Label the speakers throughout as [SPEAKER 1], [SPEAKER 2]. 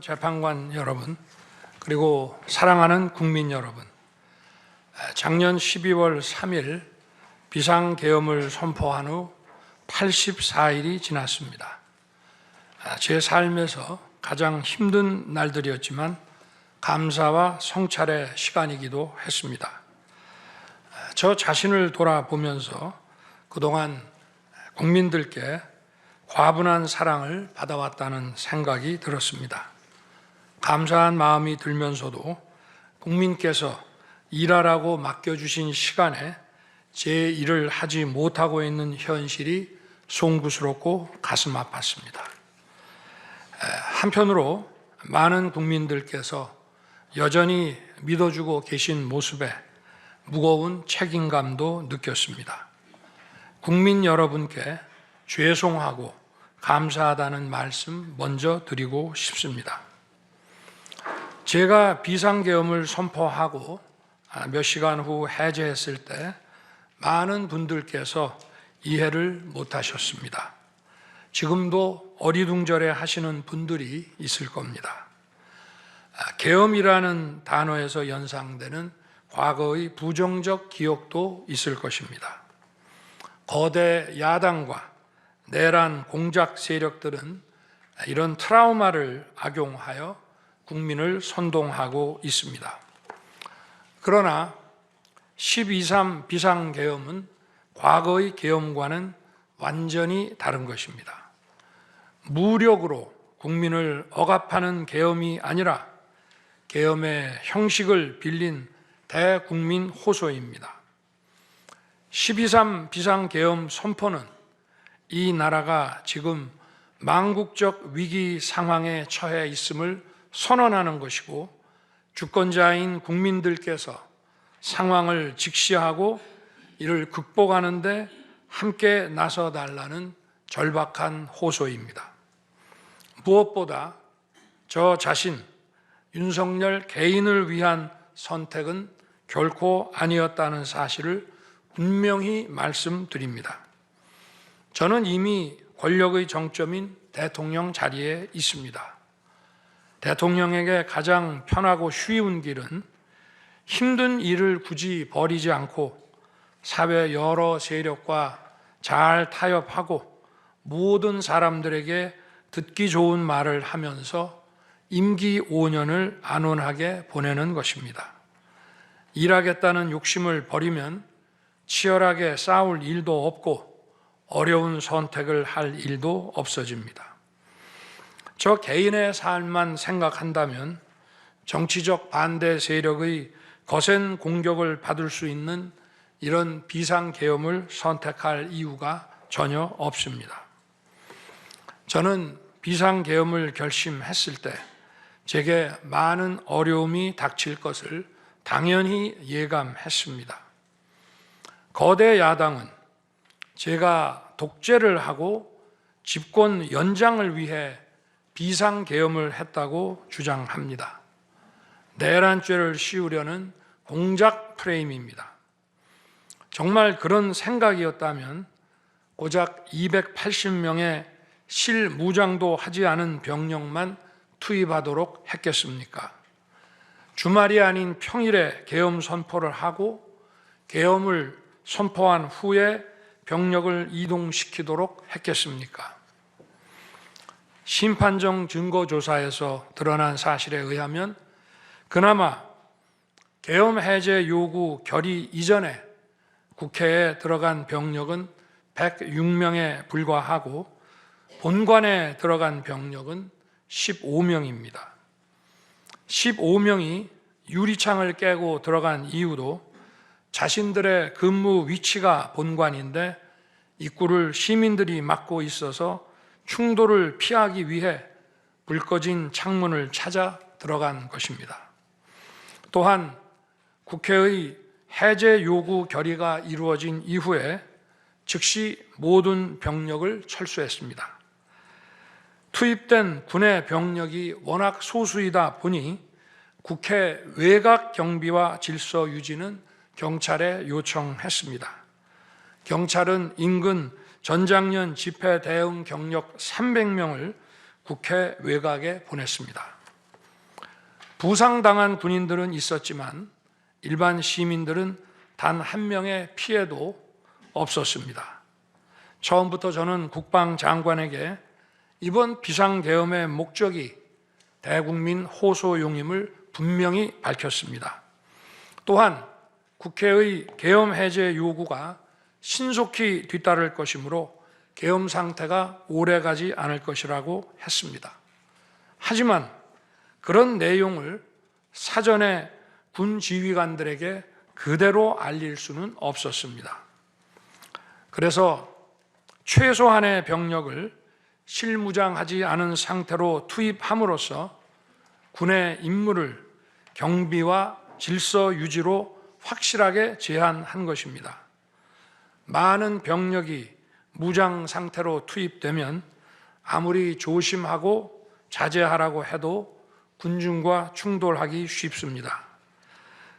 [SPEAKER 1] 재판관 여러분, 그리고 사랑하는 국민 여러분, 작년 12월 3일 비상계엄을 선포한 후 84일이 지났습니다. 제 삶에서 가장 힘든 날들이었지만 감사와 성찰의 시간이기도 했습니다. 저 자신을 돌아보면서 그동안 국민들께 과분한 사랑을 받아왔다는 생각이 들었습니다. 감사한 마음이 들면서도 국민께서 일하라고 맡겨주신 시간에 제 일을 하지 못하고 있는 현실이 송구스럽고 가슴 아팠습니다. 한편으로 많은 국민들께서 여전히 믿어주고 계신 모습에 무거운 책임감도 느꼈습니다. 국민 여러분께 죄송하고 감사하다는 말씀 먼저 드리고 싶습니다. 제가 비상계엄을 선포하고 몇 시간 후 해제했을 때 많은 분들께서 이해를 못하셨습니다. 지금도 어리둥절해 하시는 분들이 있을 겁니다. 계엄이라는 단어에서 연상되는 과거의 부정적 기억도 있을 것입니다. 거대 야당과 내란 공작 세력들은 이런 트라우마를 악용하여 국민을 선동하고 있습니다. 그러나 12.3 비상계엄은 과거의 계엄과는 완전히 다른 것입니다. 무력으로 국민을 억압하는 계엄이 아니라 계엄의 형식을 빌린 대국민 호소입니다. 12.3 비상계엄 선포는 이 나라가 지금 망국적 위기 상황에 처해 있음을 선언하는 것이고, 주권자인 국민들께서 상황을 직시하고 이를 극복하는 데 함께 나서달라는 절박한 호소입니다. 무엇보다 저 자신, 윤석열 개인을 위한 선택은 결코 아니었다는 사실을 분명히 말씀드립니다. 저는 이미 권력의 정점인 대통령 자리에 있습니다. 대통령에게 가장 편하고 쉬운 길은 힘든 일을 굳이 벌이지 않고 사회 여러 세력과 잘 타협하고 모든 사람들에게 듣기 좋은 말을 하면서 임기 5년을 안온하게 보내는 것입니다. 일하겠다는 욕심을 버리면 치열하게 싸울 일도 없고 어려운 선택을 할 일도 없어집니다. 저 개인의 삶만 생각한다면 정치적 반대 세력의 거센 공격을 받을 수 있는 이런 비상계엄을 선택할 이유가 전혀 없습니다. 저는 비상계엄을 결심했을 때 제게 많은 어려움이 닥칠 것을 당연히 예감했습니다. 거대 야당은 제가 독재를 하고 집권 연장을 위해 비상계엄을 했다고 주장합니다. 내란죄를 씌우려는 공작 프레임입니다. 정말 그런 생각이었다면 고작 280명의 실무장도 하지 않은 병력만 투입하도록 했겠습니까? 주말이 아닌 평일에 계엄 선포를 하고 계엄을 선포한 후에 병력을 이동시키도록 했겠습니까? 심판정 증거조사에서 드러난 사실에 의하면 그나마 계엄 해제 요구 결의 이전에 국회에 들어간 병력은 106명에 불과하고 본관에 들어간 병력은 15명입니다. 15명이 유리창을 깨고 들어간 이유도 자신들의 근무 위치가 본관인데 입구를 시민들이 막고 있어서 충돌을 피하기 위해 불 꺼진 창문을 찾아 들어간 것입니다. 또한 국회의 해제 요구 결의가 이루어진 이후에 즉시 모든 병력을 철수했습니다. 투입된 군의 병력이 워낙 소수이다 보니 국회 외곽 경비와 질서 유지는 경찰에 요청했습니다. 경찰은 인근 전장년 집회 대응 경력 300명을 국회 외곽에 보냈습니다. 부상당한 군인들은 있었지만 일반 시민들은 단 한 명의 피해도 없었습니다. 처음부터 저는 국방장관에게 이번 비상계엄의 목적이 대국민 호소용임을 분명히 밝혔습니다. 또한 국회의 계엄 해제 요구가 신속히 뒤따를 것이므로 계엄 상태가 오래가지 않을 것이라고 했습니다. 하지만 그런 내용을 사전에 군 지휘관들에게 그대로 알릴 수는 없었습니다. 그래서 최소한의 병력을 실무장하지 않은 상태로 투입함으로써 군의 임무를 경비와 질서 유지로 확실하게 제한한 것입니다. 많은 병력이 무장 상태로 투입되면 아무리 조심하고 자제하라고 해도 군중과 충돌하기 쉽습니다.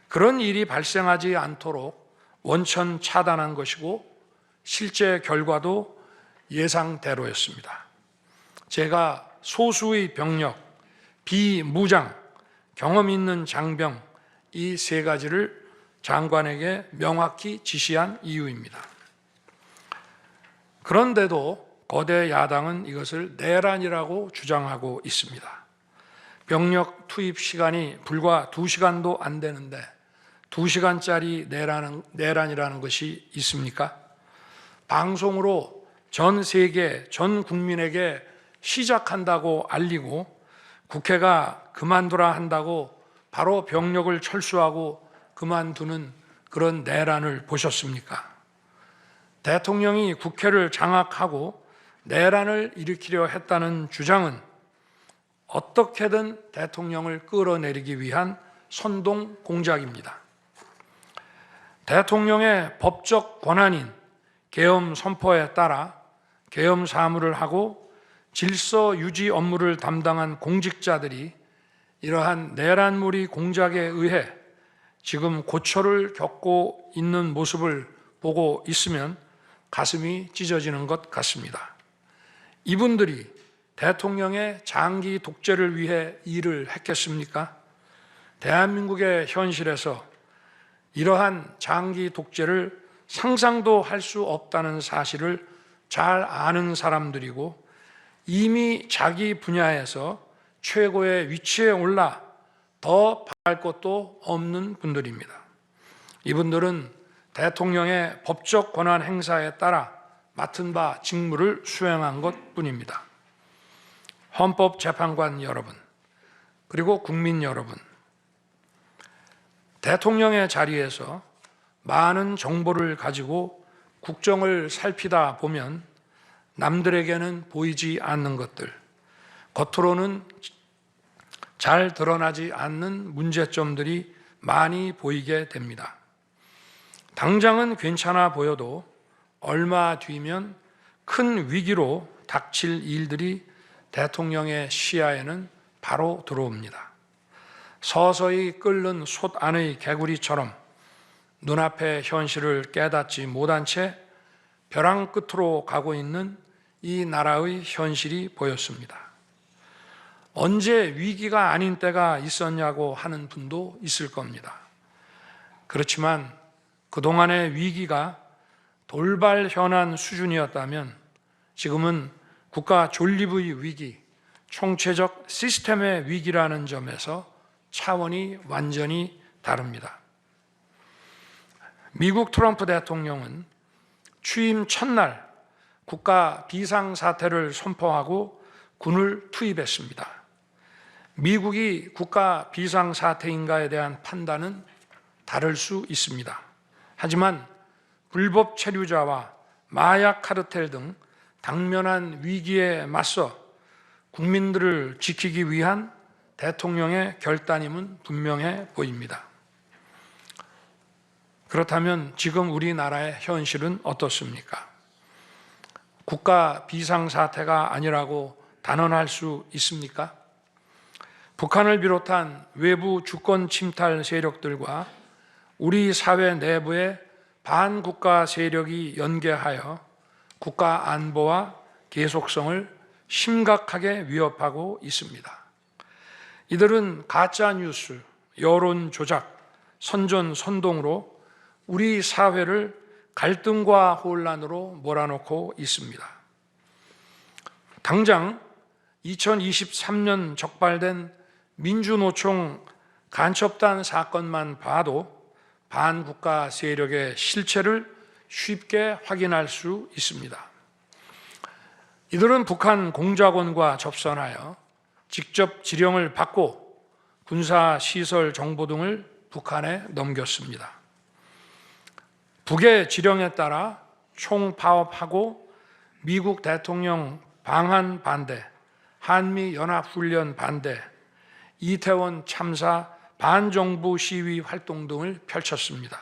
[SPEAKER 1] 그런 일이 발생하지 않도록 원천 차단한 것이고 실제 결과도 예상대로였습니다. 제가 소수의 병력, 비무장, 경험 있는 장병 이 세 가지를 장관에게 명확히 지시한 이유입니다. 그런데도 거대 야당은 이것을 내란이라고 주장하고 있습니다. 병력 투입 시간이 불과 2시간도 안 되는데 2시간짜리 내란이라는 것이 있습니까? 방송으로 전 세계, 전 국민에게 시작한다고 알리고 국회가 그만두라 한다고 바로 병력을 철수하고 그만두는 그런 내란을 보셨습니까? 대통령이 국회를 장악하고 내란을 일으키려 했다는 주장은 어떻게든 대통령을 끌어내리기 위한 선동 공작입니다. 대통령의 법적 권한인 계엄 선포에 따라 계엄 사무를 하고 질서 유지 업무를 담당한 공직자들이 이러한 내란몰이 공작에 의해 지금 고초를 겪고 있는 모습을 보고 있으면 가슴이 찢어지는 것 같습니다. 이분들이 대통령의 장기 독재를 위해 일을 했겠습니까? 대한민국의 현실에서 이러한 장기 독재를 상상도 할 수 없다는 사실을 잘 아는 사람들이고 이미 자기 분야에서 최고의 위치에 올라 더 바랄 것도 없는 분들입니다. 이분들은 대통령의 법적 권한 행사에 따라 맡은 바 직무를 수행한 것뿐입니다. 헌법재판관 여러분, 그리고 국민 여러분, 대통령의 자리에서 많은 정보를 가지고 국정을 살피다 보면 남들에게는 보이지 않는 것들, 겉으로는 잘 드러나지 않는 문제점들이 많이 보이게 됩니다. 당장은 괜찮아 보여도 얼마 뒤면 큰 위기로 닥칠 일들이 대통령의 시야에는 바로 들어옵니다. 서서히 끓는 솥 안의 개구리처럼 눈앞의 현실을 깨닫지 못한 채 벼랑 끝으로 가고 있는 이 나라의 현실이 보였습니다. 언제 위기가 아닌 때가 있었냐고 하는 분도 있을 겁니다. 그렇지만 그동안의 위기가 돌발 현안 수준이었다면 지금은 국가 존립의 위기, 총체적 시스템의 위기라는 점에서 차원이 완전히 다릅니다. 미국 트럼프 대통령은 취임 첫날 국가 비상사태를 선포하고 군을 투입했습니다. 미국이 국가 비상사태인가에 대한 판단은 다를 수 있습니다. 하지만 불법 체류자와 마약 카르텔 등 당면한 위기에 맞서 국민들을 지키기 위한 대통령의 결단임은 분명해 보입니다. 그렇다면 지금 우리나라의 현실은 어떻습니까? 국가 비상사태가 아니라고 단언할 수 있습니까? 북한을 비롯한 외부 주권 침탈 세력들과 우리 사회 내부의 반국가 세력이 연계하여 국가 안보와 계속성을 심각하게 위협하고 있습니다. 이들은 가짜 뉴스, 여론 조작, 선전선동으로 우리 사회를 갈등과 혼란으로 몰아넣고 있습니다. 당장 2023년 적발된 민주노총 간첩단 사건만 봐도 반국가 세력의 실체를 쉽게 확인할 수 있습니다. 이들은 북한 공작원과 접선하여 직접 지령을 받고 군사시설 정보 등을 북한에 넘겼습니다. 북의 지령에 따라 총파업하고 미국 대통령 방한 반대, 한미연합훈련 반대, 이태원 참사 반정부 시위 활동 등을 펼쳤습니다.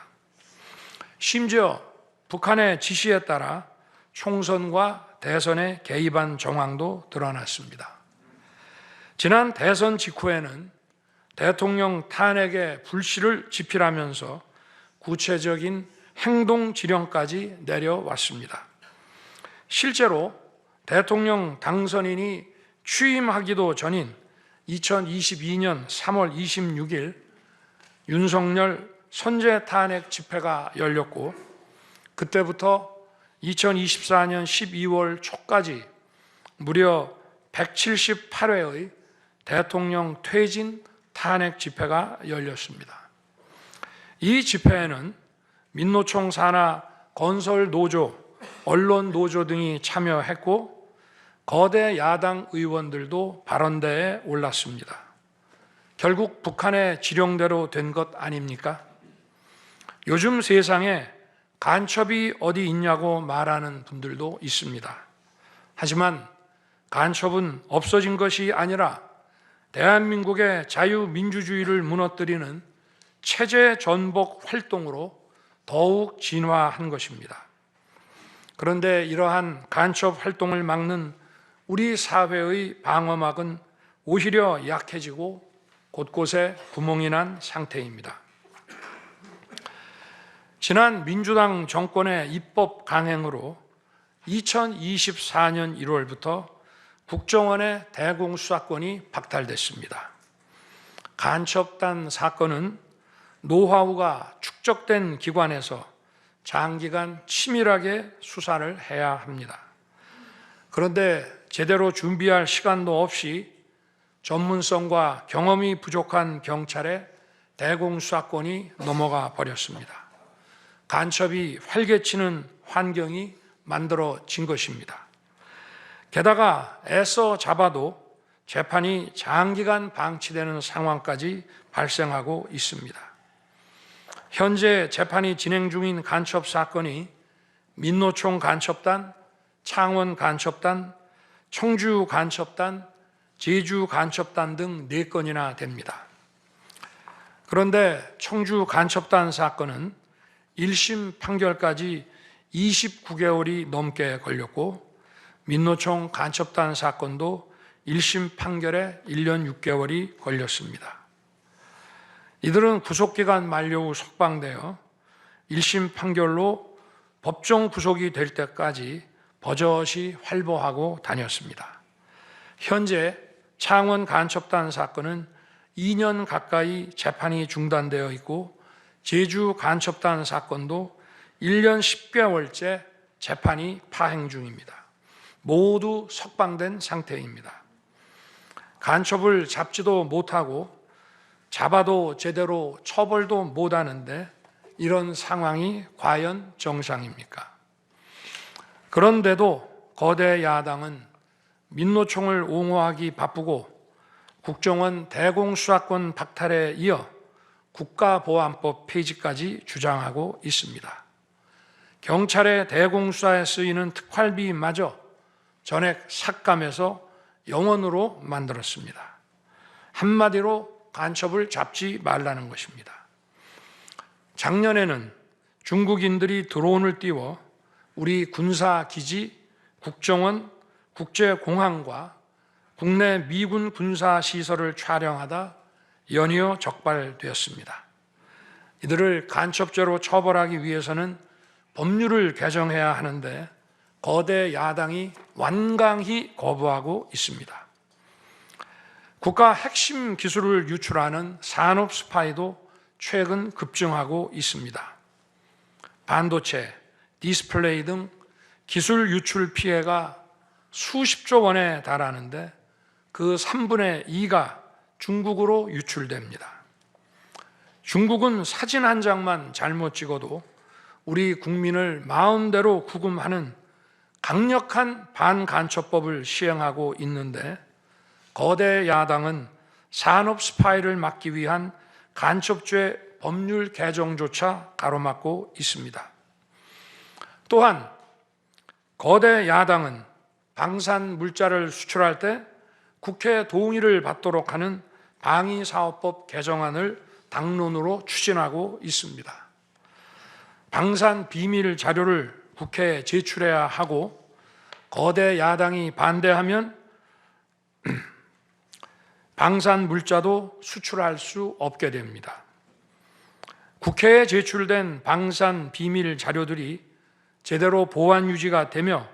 [SPEAKER 1] 심지어 북한의 지시에 따라 총선과 대선에 개입한 정황도 드러났습니다. 지난 대선 직후에는 대통령 탄핵의 불씨를 지필하면서 구체적인 행동 지령까지 내려왔습니다. 실제로 대통령 당선인이 취임하기도 전인 2022년 3월 26일 윤석열 선제 탄핵 집회가 열렸고, 그때부터 2024년 12월 초까지 무려 178회의 대통령 퇴진 탄핵 집회가 열렸습니다. 이 집회에는 민노총 산하 건설 노조, 언론 노조 등이 참여했고 거대 야당 의원들도 발언대에 올랐습니다. 결국 북한의 지령대로 된 것 아닙니까? 요즘 세상에 간첩이 어디 있냐고 말하는 분들도 있습니다. 하지만 간첩은 없어진 것이 아니라 대한민국의 자유민주주의를 무너뜨리는 체제 전복 활동으로 더욱 진화한 것입니다. 그런데 이러한 간첩 활동을 막는 우리 사회의 방어막은 오히려 약해지고 곳곳에 구멍이 난 상태입니다. 지난 민주당 정권의 입법 강행으로 2024년 1월부터 국정원의 대공수사권이 박탈됐습니다. 간첩단 사건은 노하우가 축적된 기관에서 장기간 치밀하게 수사를 해야 합니다. 그런데 제대로 준비할 시간도 없이 전문성과 경험이 부족한 경찰에 대공수사권이 넘어가 버렸습니다. 간첩이 활개치는 환경이 만들어진 것입니다. 게다가 애써 잡아도 재판이 장기간 방치되는 상황까지 발생하고 있습니다. 현재 재판이 진행 중인 간첩 사건이 민노총 간첩단, 창원 간첩단, 청주 간첩단, 제주 간첩단 등 4건이나 됩니다. 그런데 청주 간첩단 사건은 1심 판결까지 29개월이 넘게 걸렸고, 민노총 간첩단 사건도 1심 판결에 1년 6개월이 걸렸습니다. 이들은 구속기간 만료 후 석방되어 1심 판결로 법정 구속이 될 때까지 버젓이 활보하고 다녔습니다. 현재 창원 간첩단 사건은 2년 가까이 재판이 중단되어 있고, 제주 간첩단 사건도 1년 10개월째 재판이 파행 중입니다. 모두 석방된 상태입니다. 간첩을 잡지도 못하고 잡아도 제대로 처벌도 못하는데 이런 상황이 과연 정상입니까? 그런데도 거대 야당은 민노총을 옹호하기 바쁘고 국정원 대공수사권 박탈에 이어 국가보안법 폐지까지 주장하고 있습니다. 경찰의 대공수사에 쓰이는 특활비마저 전액 삭감해서 영원으로 만들었습니다. 한마디로 간첩을 잡지 말라는 것입니다. 작년에는 중국인들이 드론을 띄워 우리 군사기지, 국정원, 국제공항과 국내 미군 군사시설을 촬영하다 연이어 적발되었습니다. 이들을 간첩죄로 처벌하기 위해서는 법률을 개정해야 하는데 거대 야당이 완강히 거부하고 있습니다. 국가 핵심 기술을 유출하는 산업 스파이도 최근 급증하고 있습니다. 반도체, 디스플레이 등 기술 유출 피해가 수십조 원에 달하는데 그 3분의 2가 중국으로 유출됩니다. 중국은 사진 한 장만 잘못 찍어도 우리 국민을 마음대로 구금하는 강력한 반간첩법을 시행하고 있는데 거대 야당은 산업 스파이를 막기 위한 간첩죄 법률 개정조차 가로막고 있습니다. 또한 거대 야당은 방산 물자를 수출할 때 국회 동의를 받도록 하는 방위사업법 개정안을 당론으로 추진하고 있습니다. 방산 비밀 자료를 국회에 제출해야 하고 거대 야당이 반대하면 방산 물자도 수출할 수 없게 됩니다. 국회에 제출된 방산 비밀 자료들이 제대로 보안 유지가 되며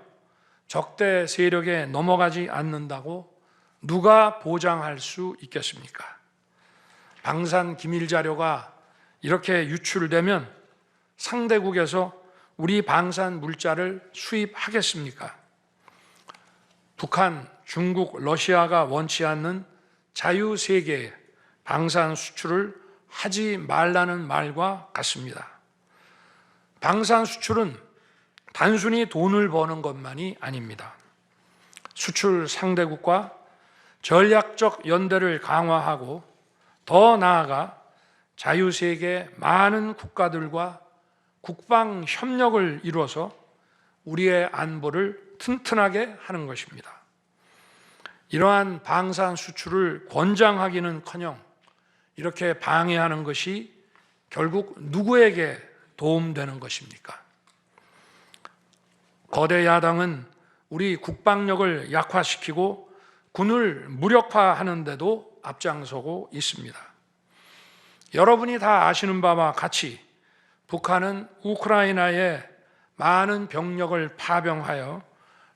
[SPEAKER 1] 적대 세력에 넘어가지 않는다고 누가 보장할 수 있겠습니까? 방산 기밀 자료가 이렇게 유출되면 상대국에서 우리 방산 물자를 수입하겠습니까? 북한, 중국, 러시아가 원치 않는 자유세계의 방산 수출을 하지 말라는 말과 같습니다. 방산 수출은 단순히 돈을 버는 것만이 아닙니다. 수출 상대국과 전략적 연대를 강화하고 더 나아가 자유세계 많은 국가들과 국방 협력을 이루어서 우리의 안보를 튼튼하게 하는 것입니다. 이러한 방산 수출을 권장하기는커녕 이렇게 방해하는 것이 결국 누구에게 도움되는 것입니까? 거대 야당은 우리 국방력을 약화시키고 군을 무력화하는 데도 앞장서고 있습니다. 여러분이 다 아시는 바와 같이 북한은 우크라이나에 많은 병력을 파병하여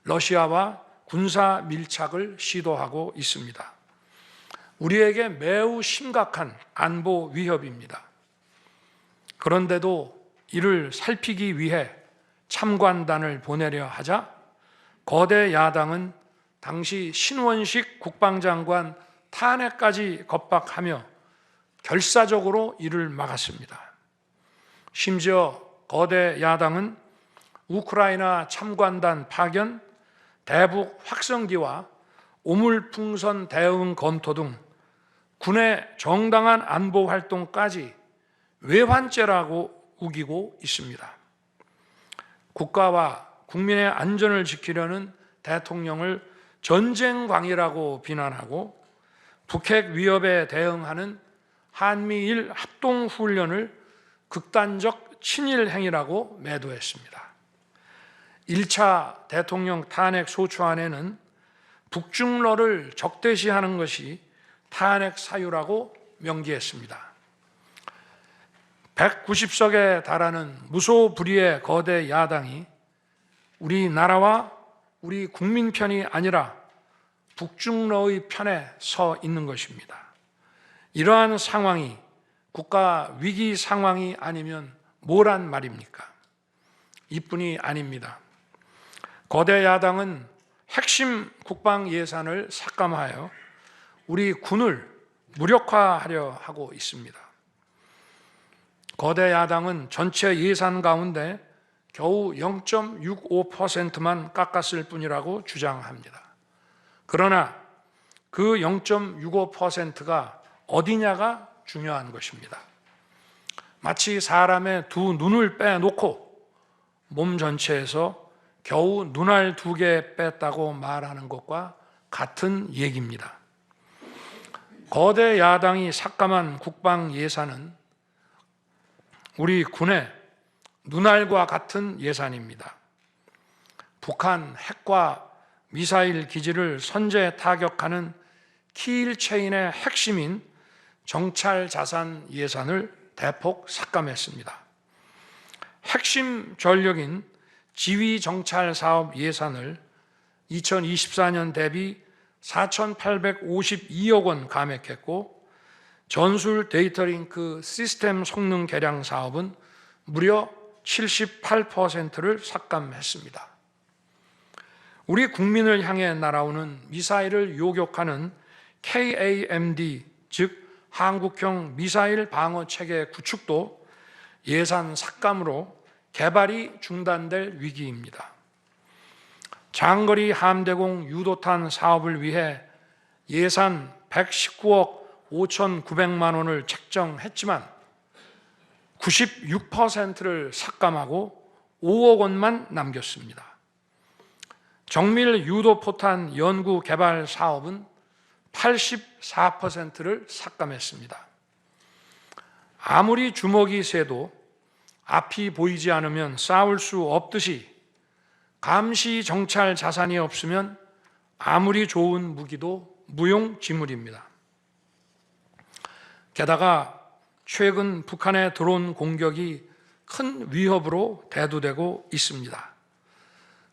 [SPEAKER 1] 러시아와 군사 밀착을 시도하고 있습니다. 우리에게 매우 심각한 안보 위협입니다. 그런데도 이를 살피기 위해 참관단을 보내려 하자 거대 야당은 당시 신원식 국방장관 탄핵까지 겁박하며 결사적으로 이를 막았습니다. 심지어 거대 야당은 우크라이나 참관단 파견, 대북 확성기와 오물풍선 대응 검토 등 군의 정당한 안보 활동까지 외환죄라고 우기고 있습니다. 국가와 국민의 안전을 지키려는 대통령을 전쟁광이라고 비난하고 북핵 위협에 대응하는 한미일 합동훈련을 극단적 친일 행위라고 매도했습니다. 1차 대통령 탄핵 소추안에는 북중러를 적대시하는 것이 탄핵 사유라고 명기했습니다. 190석에 달하는 무소불위의 거대 야당이 우리나라와 우리 국민 편이 아니라 북중러의 편에 서 있는 것입니다. 이러한 상황이 국가 위기 상황이 아니면 뭐란 말입니까? 이뿐이 아닙니다. 거대 야당은 핵심 국방 예산을 삭감하여 우리 군을 무력화하려 하고 있습니다. 거대 야당은 전체 예산 가운데 겨우 0.65%만 깎았을 뿐이라고 주장합니다. 그러나 그 0.65%가 어디냐가 중요한 것입니다. 마치 사람의 두 눈을 빼놓고 몸 전체에서 겨우 눈알 2개 뺐다고 말하는 것과 같은 얘기입니다. 거대 야당이 삭감한 국방 예산은 우리 군의 눈알과 같은 예산입니다. 북한 핵과 미사일 기지를 선제 타격하는 키일체인의 핵심인 정찰 자산 예산을 대폭 삭감했습니다. 핵심 전력인 지휘 정찰 사업 예산을 2024년 대비 4,852억 원 감액했고, 전술 데이터링크 시스템 성능 개량 사업은 무려 78%를 삭감했습니다. 우리 국민을 향해 날아오는 미사일을 요격하는 KAMD, 즉 한국형 미사일 방어 체계 구축도 예산 삭감으로 개발이 중단될 위기입니다. 장거리 함대공 유도탄 사업을 위해 예산 119억 5,900만 원을 책정했지만 96%를 삭감하고 5억 원만 남겼습니다. 정밀 유도포탄 연구 개발 사업은 84%를 삭감했습니다. 아무리 주먹이 세도 앞이 보이지 않으면 싸울 수 없듯이 감시 정찰 자산이 없으면 아무리 좋은 무기도 무용지물입니다. 게다가 최근 북한의 드론 공격이 큰 위협으로 대두되고 있습니다.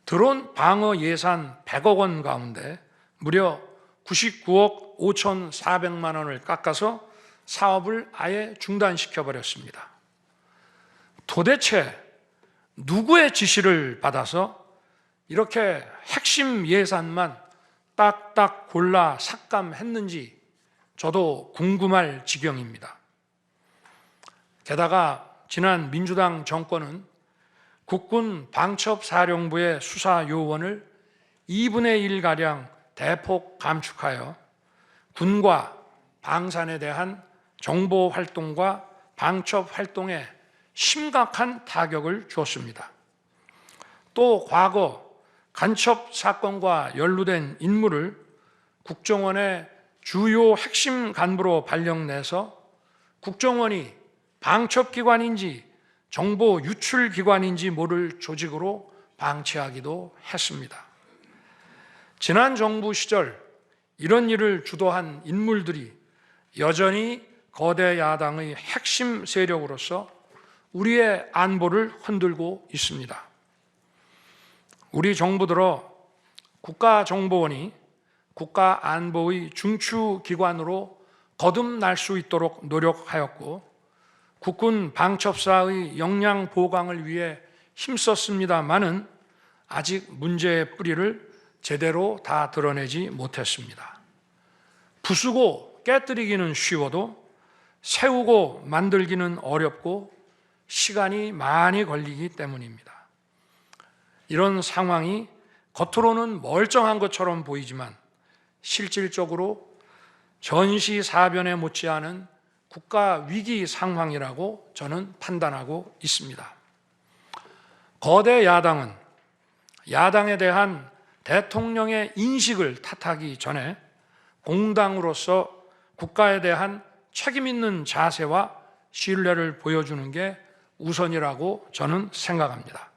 [SPEAKER 1] 드론 방어 예산 100억 원 가운데 무려 99억 5,400만 원을 깎아서 사업을 아예 중단시켜버렸습니다. 도대체 누구의 지시를 받아서 이렇게 핵심 예산만 딱딱 골라 삭감했는지 저도 궁금할 지경입니다. 게다가 지난 민주당 정권은 국군 방첩사령부의 수사 요원을 2분의 1가량 대폭 감축하여 군과 방산에 대한 정보 활동과 방첩 활동에 심각한 타격을 주었습니다. 또 과거 간첩 사건과 연루된 인물을 국정원의 주요 핵심 간부로 발령내서 국정원이 방첩기관인지 정보 유출기관인지 모를 조직으로 방치하기도 했습니다. 지난 정부 시절 이런 일을 주도한 인물들이 여전히 거대 야당의 핵심 세력으로서 우리의 안보를 흔들고 있습니다. 우리 정부 들어 국가정보원이 국가안보의 중추기관으로 거듭날 수 있도록 노력하였고 국군 방첩사의 역량 보강을 위해 힘썼습니다마는 아직 문제의 뿌리를 제대로 다 드러내지 못했습니다. 부수고 깨뜨리기는 쉬워도 세우고 만들기는 어렵고 시간이 많이 걸리기 때문입니다. 이런 상황이 겉으로는 멀쩡한 것처럼 보이지만 실질적으로 전시사변에 못지않은 국가 위기 상황이라고 저는 판단하고 있습니다. 거대 야당은 야당에 대한 대통령의 인식을 탓하기 전에 공당으로서 국가에 대한 책임 있는 자세와 신뢰를 보여주는 게 우선이라고 저는 생각합니다.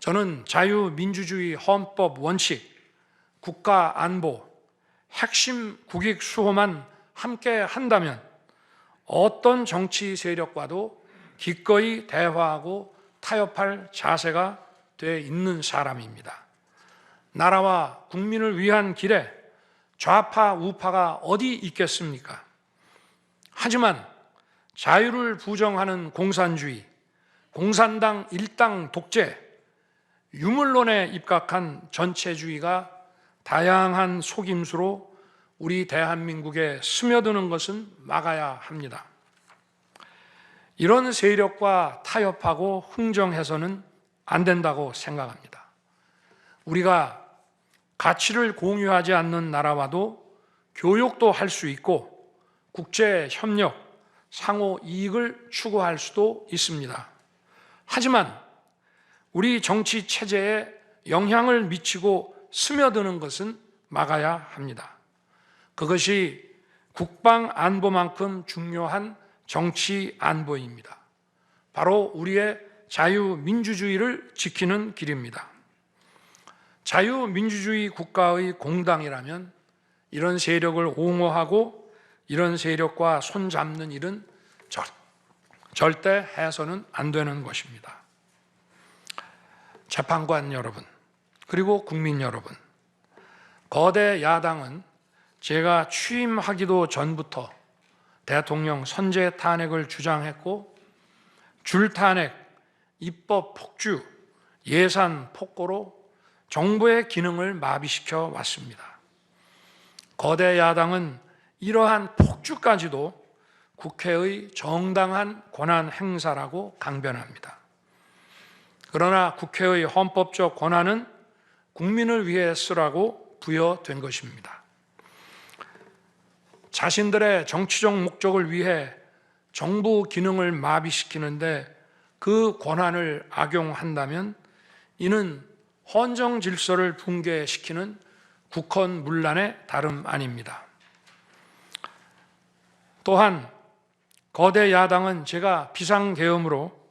[SPEAKER 1] 저는 자유민주주의 헌법 원칙, 국가 안보, 핵심 국익 수호만 함께 한다면 어떤 정치 세력과도 기꺼이 대화하고 타협할 자세가 돼 있는 사람입니다. 나라와 국민을 위한 길에 좌파, 우파가 어디 있겠습니까? 하지만 자유를 부정하는 공산주의, 공산당 일당 독재, 유물론에 입각한 전체주의가 다양한 속임수로 우리 대한민국에 스며드는 것은 막아야 합니다. 이런 세력과 타협하고 흥정해서는 안 된다고 생각합니다. 우리가 가치를 공유하지 않는 나라와도 교역도 할 수 있고 국제 협력, 상호 이익을 추구할 수도 있습니다. 하지만 우리 정치 체제에 영향을 미치고 스며드는 것은 막아야 합니다. 그것이 국방 안보만큼 중요한 정치 안보입니다. 바로 우리의 자유민주주의를 지키는 길입니다. 자유민주주의 국가의 공당이라면 이런 세력을 옹호하고 이런 세력과 손잡는 일은 절대 해서는 안 되는 것입니다. 재판관 여러분, 그리고 국민 여러분, 거대 야당은 제가 취임하기도 전부터 대통령 선제 탄핵을 주장했고, 줄탄핵, 입법 폭주, 예산 폭거로 정부의 기능을 마비시켜 왔습니다. 거대 야당은 이러한 폭주까지도 국회의 정당한 권한 행사라고 강변합니다. 그러나 국회의 헌법적 권한은 국민을 위해 쓰라고 부여된 것입니다. 자신들의 정치적 목적을 위해 정부 기능을 마비시키는데 그 권한을 악용한다면 이는 헌정 질서를 붕괴시키는 국헌문란의 다름 아닙니다. 또한 거대 야당은 제가 비상계엄으로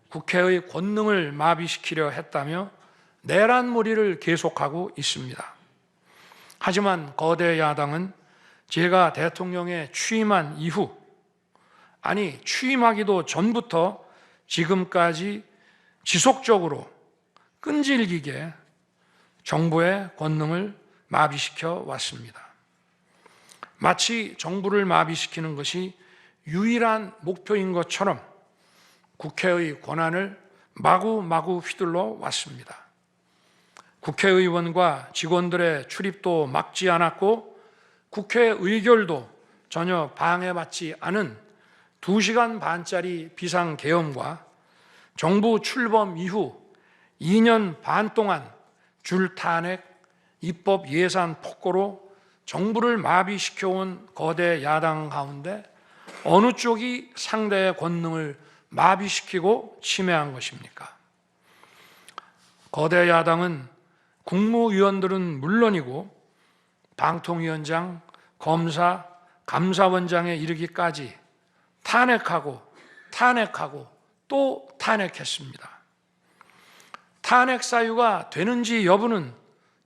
[SPEAKER 1] 국회의 권능을 마비시키려 했다며 내란몰이를 계속하고 있습니다. 하지만 거대 야당은 제가 대통령에 취임한 이후, 아니 취임하기도 전부터 지금까지 지속적으로 끈질기게 정부의 권능을 마비시켜 왔습니다. 마치 정부를 마비시키는 것이 유일한 목표인 것처럼 국회의 권한을 마구마구 휘둘러 왔습니다. 국회의원과 직원들의 출입도 막지 않았고 국회 의결도 전혀 방해받지 않은 2시간 반짜리 비상계엄과 정부 출범 이후 2년 반 동안 줄탄핵, 입법 예산 폭거로 정부를 마비시켜온 거대 야당 가운데 어느 쪽이 상대의 권능을 마비시키고 침해한 것입니까? 거대 야당은 국무위원들은 물론이고 방통위원장, 검사, 감사원장에 이르기까지 탄핵하고 또 탄핵했습니다. 탄핵 사유가 되는지 여부는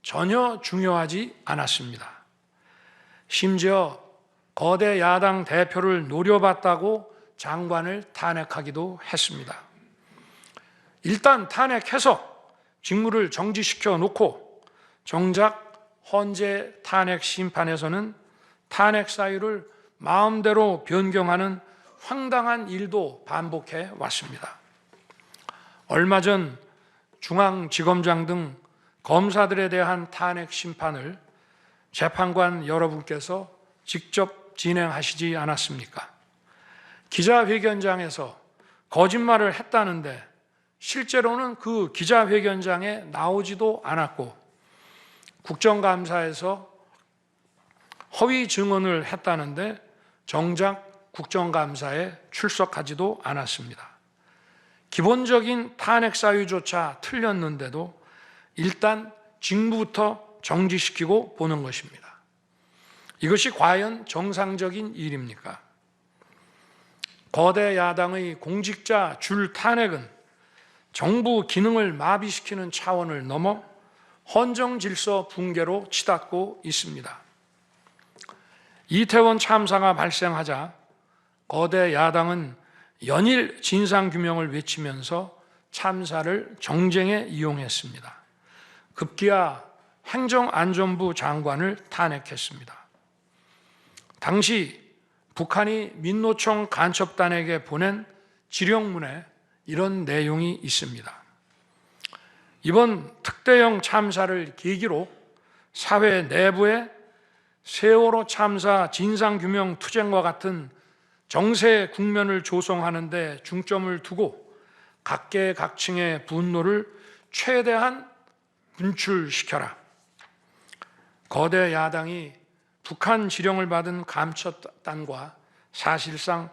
[SPEAKER 1] 전혀 중요하지 않았습니다. 심지어 거대 야당 대표를 노려봤다고 장관을 탄핵하기도 했습니다. 일단 탄핵해서 직무를 정지시켜 놓고 정작 헌재 탄핵 심판에서는 탄핵 사유를 마음대로 변경하는 황당한 일도 반복해 왔습니다. 얼마 전 중앙지검장 등 검사들에 대한 탄핵 심판을 재판관 여러분께서 직접 진행하시지 않았습니까? 기자회견장에서 거짓말을 했다는데 실제로는 그 기자회견장에 나오지도 않았고 국정감사에서 허위 증언을 했다는데 정작 국정감사에 출석하지도 않았습니다. 기본적인 탄핵 사유조차 틀렸는데도 일단 직무부터 정지시키고 보는 것입니다. 이것이 과연 정상적인 일입니까? 거대 야당의 공직자 줄 탄핵은 정부 기능을 마비시키는 차원을 넘어 헌정 질서 붕괴로 치닫고 있습니다. 이태원 참사가 발생하자 거대 야당은 연일 진상규명을 외치면서 참사를 정쟁에 이용했습니다. 급기야 행정안전부 장관을 탄핵했습니다. 당시 북한이 민노총 간첩단에게 보낸 지령문에 이런 내용이 있습니다. 이번 특대형 참사를 계기로 사회 내부에 세월호 참사 진상규명 투쟁과 같은 정세 국면을 조성하는 데 중점을 두고 각계각층의 분노를 최대한 분출시켜라. 거대 야당이 북한 지령을 받은 감첩단과 사실상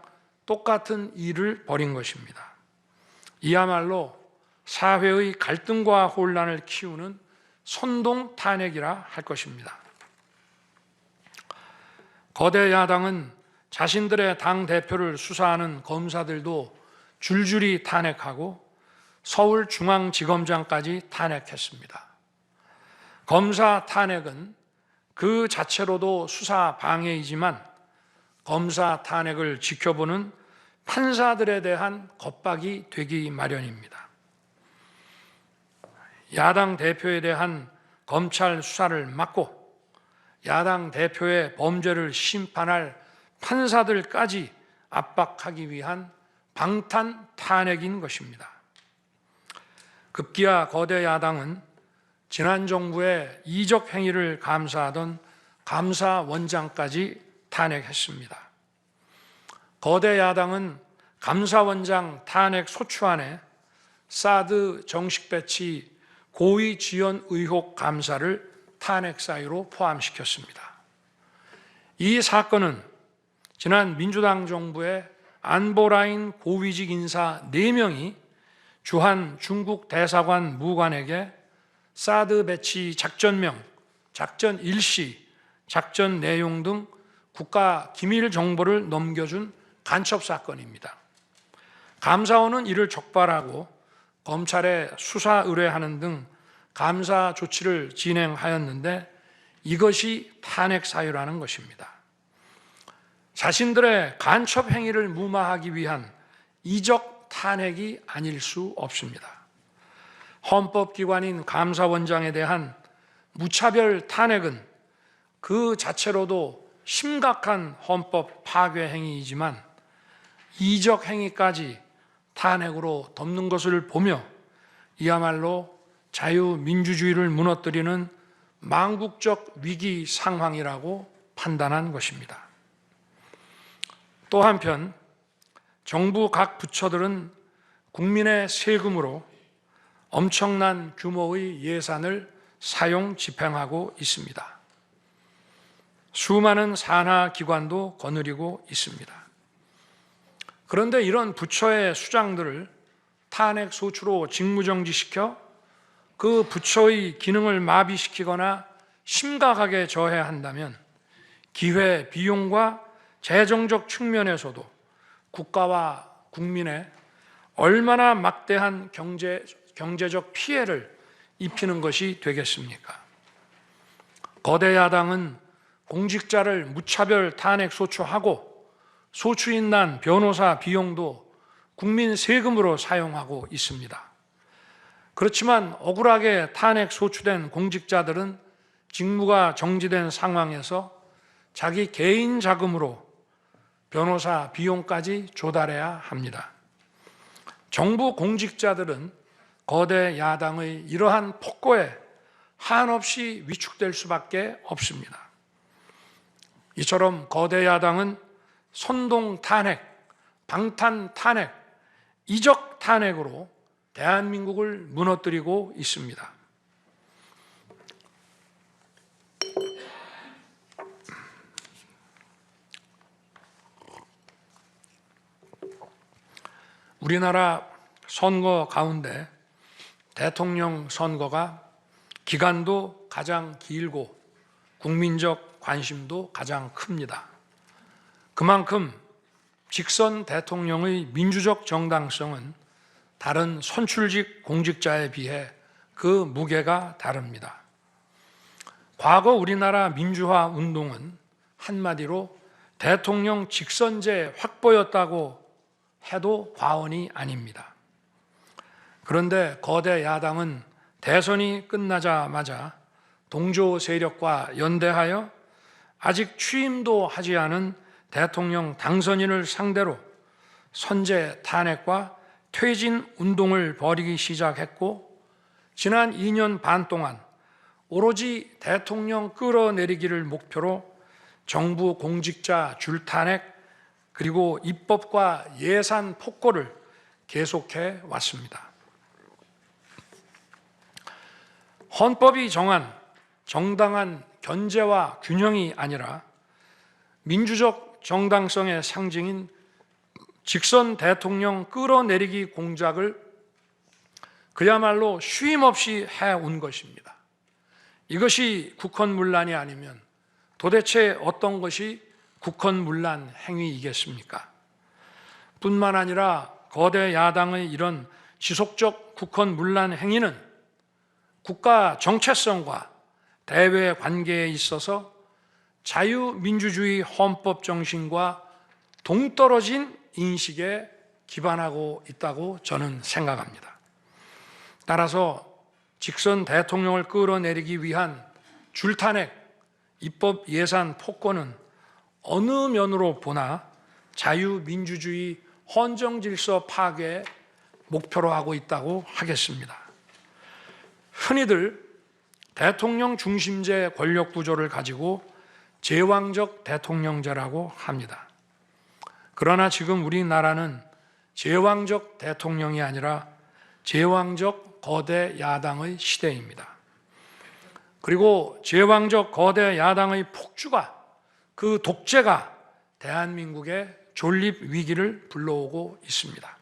[SPEAKER 1] 똑같은 일을 벌인 것입니다. 이야말로 사회의 갈등과 혼란을 키우는 선동 탄핵이라 할 것입니다. 거대 야당은 자신들의 당대표를 수사하는 검사들도 줄줄이 탄핵하고 서울중앙지검장까지 탄핵했습니다. 검사 탄핵은 그 자체로도 수사 방해이지만 검사 탄핵을 지켜보는 판사들에 대한 겁박이 되기 마련입니다. 야당 대표에 대한 검찰 수사를 막고 야당 대표의 범죄를 심판할 판사들까지 압박하기 위한 방탄 탄핵인 것입니다. 급기야 거대 야당은 지난 정부의 이적 행위를 감사하던 감사원장까지 탄핵했습니다. 거대 야당은 감사원장 탄핵 소추안에 사드 정식 배치 고의 지연 의혹 감사를 탄핵 사유로 포함시켰습니다. 이 사건은 지난 민주당 정부의 안보라인 고위직 인사 4명이 주한 중국 대사관 무관에게 사드 배치 작전명, 작전 일시, 작전 내용 등 국가 기밀 정보를 넘겨준 간첩 사건입니다. 감사원은 이를 적발하고 검찰에 수사 의뢰하는 등 감사 조치를 진행하였는데 이것이 탄핵 사유라는 것입니다. 자신들의 간첩 행위를 무마하기 위한 이적 탄핵이 아닐 수 없습니다. 헌법기관인 감사원장에 대한 무차별 탄핵은 그 자체로도 심각한 헌법 파괴 행위이지만 이적 행위까지 탄핵으로 덮는 것을 보며 이야말로 자유민주주의를 무너뜨리는 망국적 위기 상황이라고 판단한 것입니다. 또 한편 정부 각 부처들은 국민의 세금으로 엄청난 규모의 예산을 사용 집행하고 있습니다. 수많은 산하 기관도 거느리고 있습니다. 그런데 이런 부처의 수장들을 탄핵 소추로 직무정지시켜 그 부처의 기능을 마비시키거나 심각하게 저해한다면 기회 비용과 재정적 측면에서도 국가와 국민에 얼마나 막대한 경제적 피해를 입히는 것이 되겠습니까? 거대 야당은 공직자를 무차별 탄핵 소추하고 소추인 난 변호사 비용도 국민 세금으로 사용하고 있습니다. 그렇지만 억울하게 탄핵 소추된 공직자들은 직무가 정지된 상황에서 자기 개인 자금으로 변호사 비용까지 조달해야 합니다. 정부 공직자들은 거대 야당의 이러한 폭거에 한없이 위축될 수밖에 없습니다. 이처럼 거대 야당은 선동 탄핵, 방탄 탄핵, 이적 탄핵으로 대한민국을 무너뜨리고 있습니다. 우리나라 선거 가운데 대통령 선거가 기간도 가장 길고 국민적 관심도 가장 큽니다. 그만큼 직선 대통령의 민주적 정당성은 다른 선출직 공직자에 비해 그 무게가 다릅니다. 과거 우리나라 민주화 운동은 한마디로 대통령 직선제 확보였다고 해도 과언이 아닙니다. 그런데 거대 야당은 대선이 끝나자마자 동조 세력과 연대하여 아직 취임도 하지 않은 대통령 당선인을 상대로 선제 탄핵과 퇴진 운동을 벌이기 시작했고 지난 2년 반 동안 오로지 대통령 끌어내리기를 목표로 정부 공직자 줄탄핵 그리고 입법과 예산 폭거를 계속해 왔습니다. 헌법이 정한 정당한 견제와 균형이 아니라 민주적 정당성의 상징인 직선 대통령 끌어내리기 공작을 그야말로 쉼없이 해온 것입니다. 이것이 국헌문란이 아니면 도대체 어떤 것이 국헌문란 행위이겠습니까? 뿐만 아니라 거대 야당의 이런 지속적 국헌문란 행위는 국가 정체성과 대외 관계에 있어서 자유민주주의 헌법 정신과 동떨어진 인식에 기반하고 있다고 저는 생각합니다. 따라서 직선 대통령을 끌어내리기 위한 줄탄핵, 입법 예산 폭권은 어느 면으로 보나 자유민주주의 헌정질서 파괴 목표로 하고 있다고 하겠습니다. 흔히들 대통령 중심제 권력구조를 가지고 제왕적 대통령제라고 합니다. 그러나 지금 우리나라는 제왕적 대통령이 아니라 제왕적 거대 야당의 시대입니다. 그리고 제왕적 거대 야당의 폭주가, 그 독재가 대한민국의 존립 위기를 불러오고 있습니다.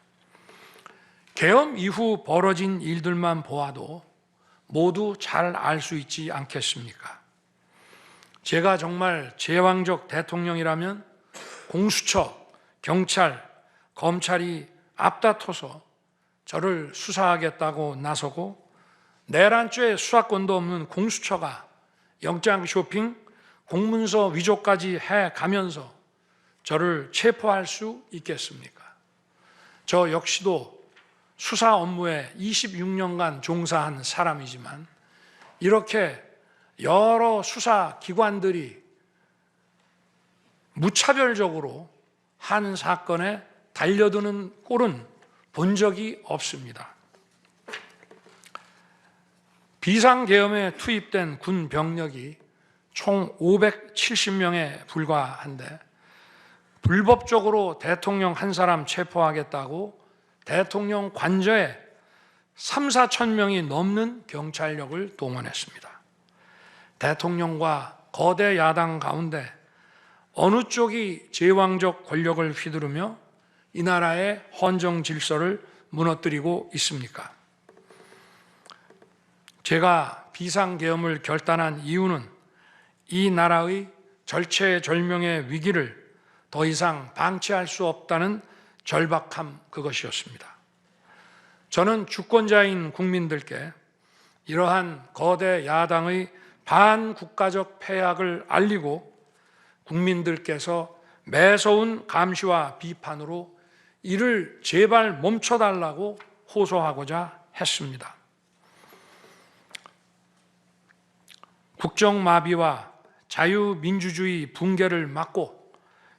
[SPEAKER 1] 계엄 이후 벌어진 일들만 보아도 모두 잘 알 수 있지 않겠습니까? 제가 정말 제왕적 대통령이라면 공수처, 경찰, 검찰이 앞다퉈서 저를 수사하겠다고 나서고 내란죄 수사권도 없는 공수처가 영장 쇼핑, 공문서 위조까지 해가면서 저를 체포할 수 있겠습니까? 저 역시도 수사 업무에 26년간 종사한 사람이지만 이렇게 여러 수사기관들이 무차별적으로 한 사건에 달려드는 꼴은 본 적이 없습니다. 비상계엄에 투입된 군 병력이 총 570명에 불과한데 불법적으로 대통령 한 사람 체포하겠다고 대통령 관저에 3, 4천 명이 넘는 경찰력을 동원했습니다. 대통령과 거대 야당 가운데 어느 쪽이 제왕적 권력을 휘두르며 이 나라의 헌정 질서를 무너뜨리고 있습니까? 제가 비상계엄을 결단한 이유는 이 나라의 절체절명의 위기를 더 이상 방치할 수 없다는 절박함, 그것이었습니다. 저는 주권자인 국민들께 이러한 거대 야당의 반국가적 패악을 알리고 국민들께서 매서운 감시와 비판으로 이를 제발 멈춰달라고 호소하고자 했습니다. 국정마비와 자유민주주의 붕괴를 막고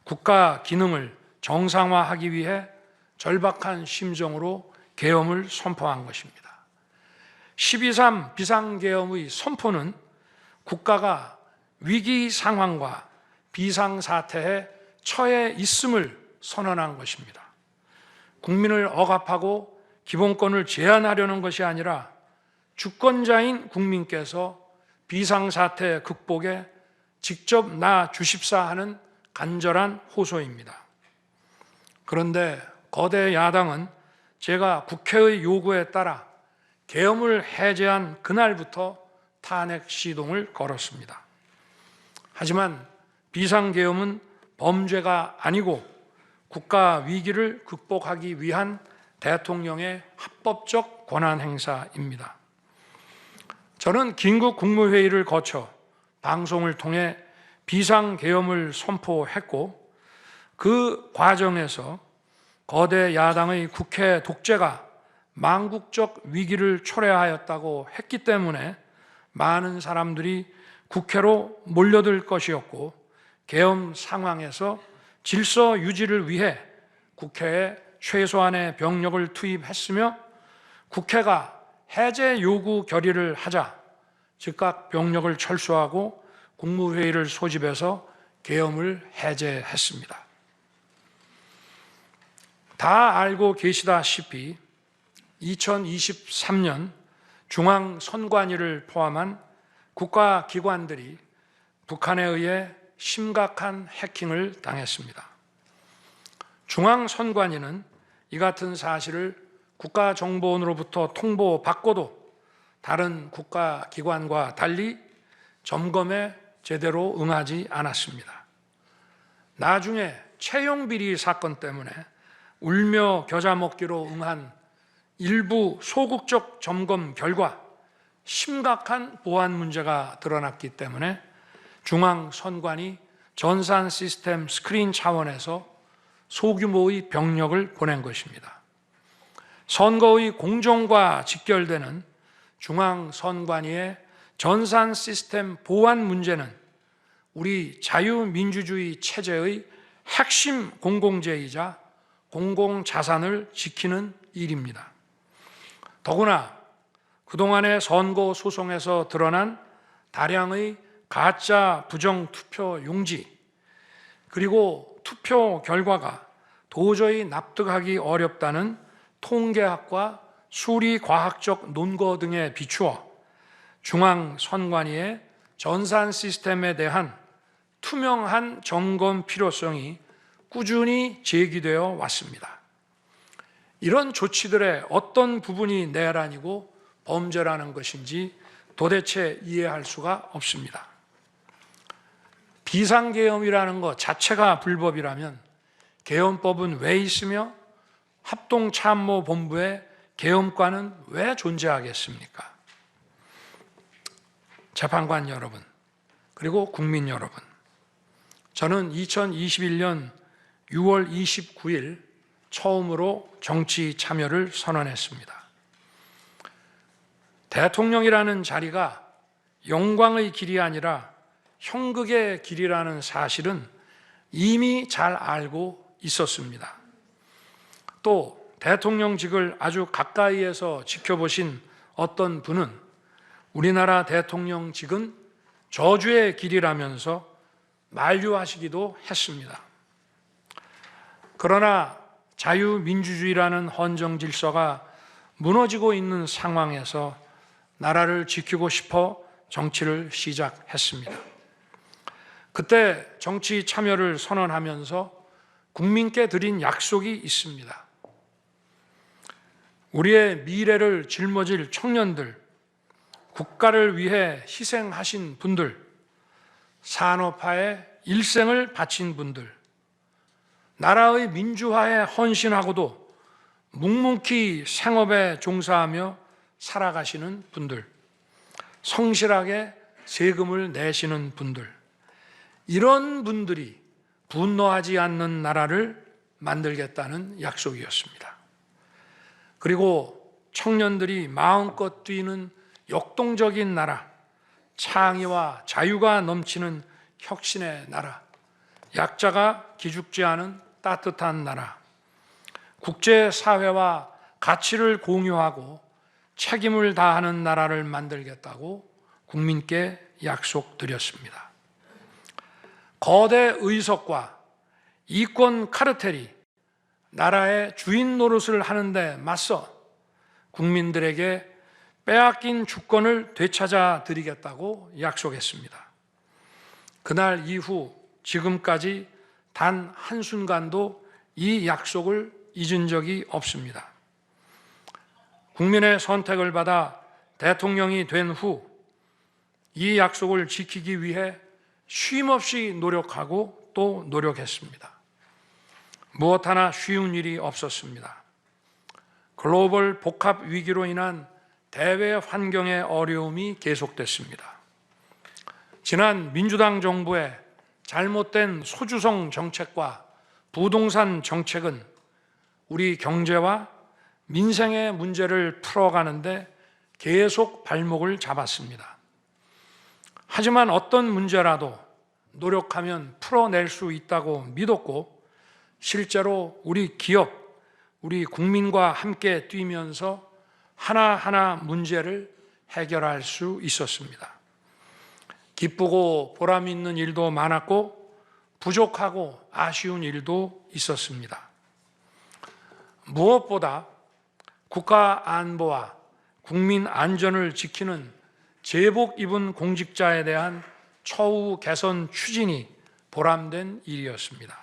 [SPEAKER 1] 국가 기능을 정상화하기 위해 절박한 심정으로 계엄을 선포한 것입니다. 12.3 비상계엄의 선포는 국가가 위기 상황과 비상사태에 처해 있음을 선언한 것입니다. 국민을 억압하고 기본권을 제한하려는 것이 아니라 주권자인 국민께서 비상사태 극복에 직접 나 주십사 하는 간절한 호소입니다. 그런데 거대 야당은 제가 국회의 요구에 따라 계엄을 해제한 그날부터 탄핵 시동을 걸었습니다. 하지만 비상계엄은 범죄가 아니고 국가 위기를 극복하기 위한 대통령의 합법적 권한 행사입니다. 저는 긴급 국무회의를 거쳐 방송을 통해 비상계엄을 선포했고 그 과정에서 거대 야당의 국회 독재가 망국적 위기를 초래하였다고 했기 때문에 많은 사람들이 국회로 몰려들 것이었고 계엄 상황에서 질서 유지를 위해 국회에 최소한의 병력을 투입했으며 국회가 해제 요구 결의를 하자 즉각 병력을 철수하고 국무회의를 소집해서 계엄을 해제했습니다. 다 알고 계시다시피 2023년 중앙선관위를 포함한 국가기관들이 북한에 의해 심각한 해킹을 당했습니다. 중앙선관위는 이 같은 사실을 국가정보원으로부터 통보받고도 다른 국가기관과 달리 점검에 제대로 응하지 않았습니다. 나중에 채용비리 사건 때문에 울며 겨자 먹기로 응한 일부 소극적 점검 결과 심각한 보안 문제가 드러났기 때문에 중앙선관위 전산 시스템 스크린 차원에서 소규모의 병력을 보낸 것입니다. 선거의 공정과 직결되는 중앙선관위의 전산 시스템 보안 문제는 우리 자유민주주의 체제의 핵심 공공재이자 공공자산을 지키는 일입니다. 더구나 그동안의 선거 소송에서 드러난 다량의 가짜 부정투표 용지, 그리고 투표 결과가 도저히 납득하기 어렵다는 통계학과 수리과학적 논거 등에 비추어 중앙선관위의 전산 시스템에 대한 투명한 점검 필요성이 꾸준히 제기되어 왔습니다. 이런 조치들의 어떤 부분이 내란이고 범죄라는 것인지 도대체 이해할 수가 없습니다. 비상계엄이라는 것 자체가 불법이라면 계엄법은 왜 있으며 합동참모본부의 계엄관은 왜 존재하겠습니까? 재판관 여러분, 그리고 국민 여러분, 저는 2021년 6월 29일 처음으로 정치 참여를 선언했습니다. 대통령이라는 자리가 영광의 길이 아니라 형극의 길이라는 사실은 이미 잘 알고 있었습니다. 또 대통령직을 아주 가까이에서 지켜보신 어떤 분은 우리나라 대통령직은 저주의 길이라면서 만류하시기도 했습니다. 그러나 자유민주주의라는 헌정 질서가 무너지고 있는 상황에서 나라를 지키고 싶어 정치를 시작했습니다. 그때 정치 참여를 선언하면서 국민께 드린 약속이 있습니다. 우리의 미래를 짊어질 청년들, 국가를 위해 희생하신 분들, 산업화에 일생을 바친 분들, 나라의 민주화에 헌신하고도 묵묵히 생업에 종사하며 살아가시는 분들, 성실하게 세금을 내시는 분들, 이런 분들이 분노하지 않는 나라를 만들겠다는 약속이었습니다. 그리고 청년들이 마음껏 뛰는 역동적인 나라, 창의와 자유가 넘치는 혁신의 나라, 약자가 기죽지 않은 따뜻한 나라, 국제사회와 가치를 공유하고 책임을 다하는 나라를 만들겠다고 국민께 약속드렸습니다. 거대 의석과 이권 카르텔이 나라의 주인 노릇을 하는데 맞서 국민들에게 빼앗긴 주권을 되찾아 드리겠다고 약속했습니다. 그날 이후 지금까지 단 한순간도 이 약속을 잊은 적이 없습니다. 국민의 선택을 받아 대통령이 된 후 이 약속을 지키기 위해 쉼없이 노력하고 또 노력했습니다. 무엇 하나 쉬운 일이 없었습니다. 글로벌 복합 위기로 인한 대외 환경의 어려움이 계속됐습니다. 지난 민주당 정부의 잘못된 소주성 정책과 부동산 정책은 우리 경제와 민생의 문제를 풀어가는데 계속 발목을 잡았습니다. 하지만 어떤 문제라도 노력하면 풀어낼 수 있다고 믿었고 실제로 우리 기업, 우리 국민과 함께 뛰면서 하나하나 문제를 해결할 수 있었습니다. 기쁘고 보람 있는 일도 많았고 부족하고 아쉬운 일도 있었습니다. 무엇보다 국가 안보와 국민 안전을 지키는 제복 입은 공직자에 대한 처우 개선 추진이 보람된 일이었습니다.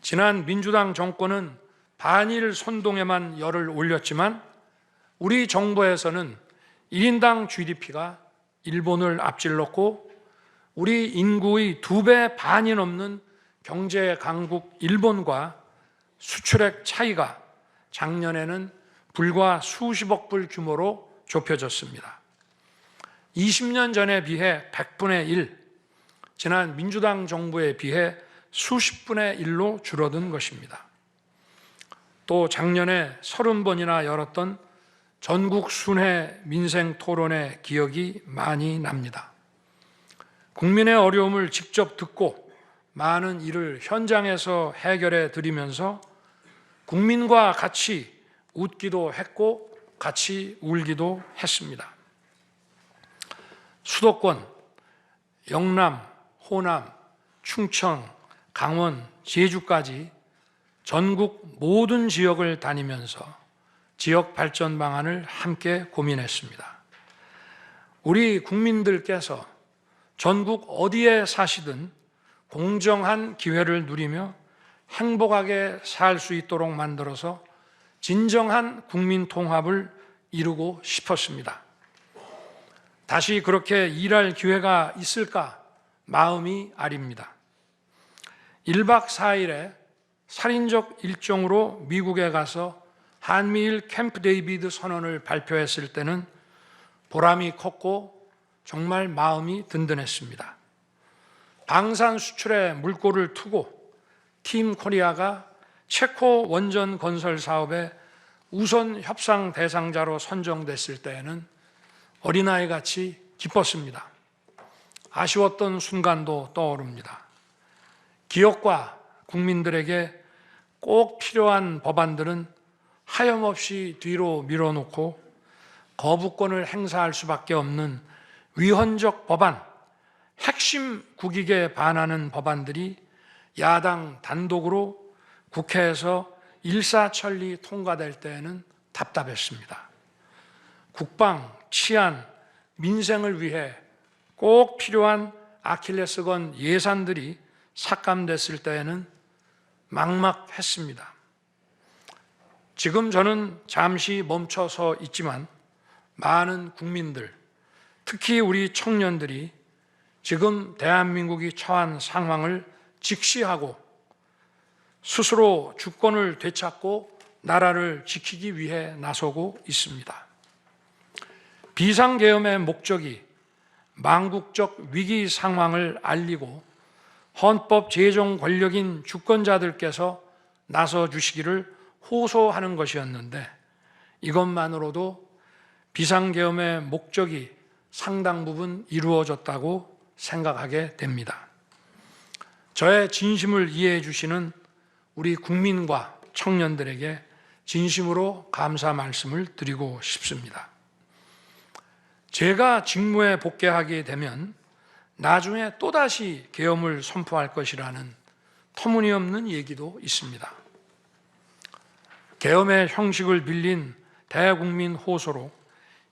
[SPEAKER 1] 지난 민주당 정권은 반일 선동에만 열을 올렸지만 우리 정부에서는 1인당 GDP가 일본을 앞질렀고 우리 인구의 2배 반이 넘는 경제 강국 일본과 수출액 차이가 작년에는 불과 수십억 불 규모로 좁혀졌습니다. 20년 전에 비해 100분의 1, 지난 민주당 정부에 비해 수십분의 1로 줄어든 것입니다. 또 작년에 30번이나 열었던 전국 순회 민생 토론의 기억이 많이 납니다. 국민의 어려움을 직접 듣고 많은 일을 현장에서 해결해 드리면서 국민과 같이 웃기도 했고 같이 울기도 했습니다. 수도권, 영남, 호남, 충청, 강원, 제주까지 전국 모든 지역을 다니면서 지역 발전 방안을 함께 고민했습니다. 우리 국민들께서 전국 어디에 사시든 공정한 기회를 누리며 행복하게 살 수 있도록 만들어서 진정한 국민 통합을 이루고 싶었습니다. 다시 그렇게 일할 기회가 있을까 마음이 아립니다. 1박 4일의 살인적 일정으로 미국에 가서 한미일 캠프 데이비드 선언을 발표했을 때는 보람이 컸고 정말 마음이 든든했습니다. 방산 수출에 물꼬를 트고 팀 코리아가 체코 원전 건설 사업의 우선 협상 대상자로 선정됐을 때에는 어린아이같이 기뻤습니다. 아쉬웠던 순간도 떠오릅니다. 기업과 국민들에게 꼭 필요한 법안들은 하염없이 뒤로 밀어놓고 거부권을 행사할 수밖에 없는 위헌적 법안, 핵심 국익에 반하는 법안들이 야당 단독으로 국회에서 일사천리 통과될 때에는 답답했습니다. 국방, 치안, 민생을 위해 꼭 필요한 아킬레스건 예산들이 삭감됐을 때에는 막막했습니다. 지금 저는 잠시 멈춰서 있지만 많은 국민들, 특히 우리 청년들이 지금 대한민국이 처한 상황을 직시하고 스스로 주권을 되찾고 나라를 지키기 위해 나서고 있습니다. 비상계엄의 목적이 망국적 위기 상황을 알리고 헌법 제정 권력인 주권자들께서 나서 주시기를 호소하는 것이었는데 이것만으로도 비상계엄의 목적이 상당 부분 이루어졌다고 생각하게 됩니다. 저의 진심을 이해해 주시는 우리 국민과 청년들에게 진심으로 감사 말씀을 드리고 싶습니다. 제가 직무에 복귀하게 되면 나중에 또다시 계엄을 선포할 것이라는 터무니없는 얘기도 있습니다. 계엄의 형식을 빌린 대국민 호소로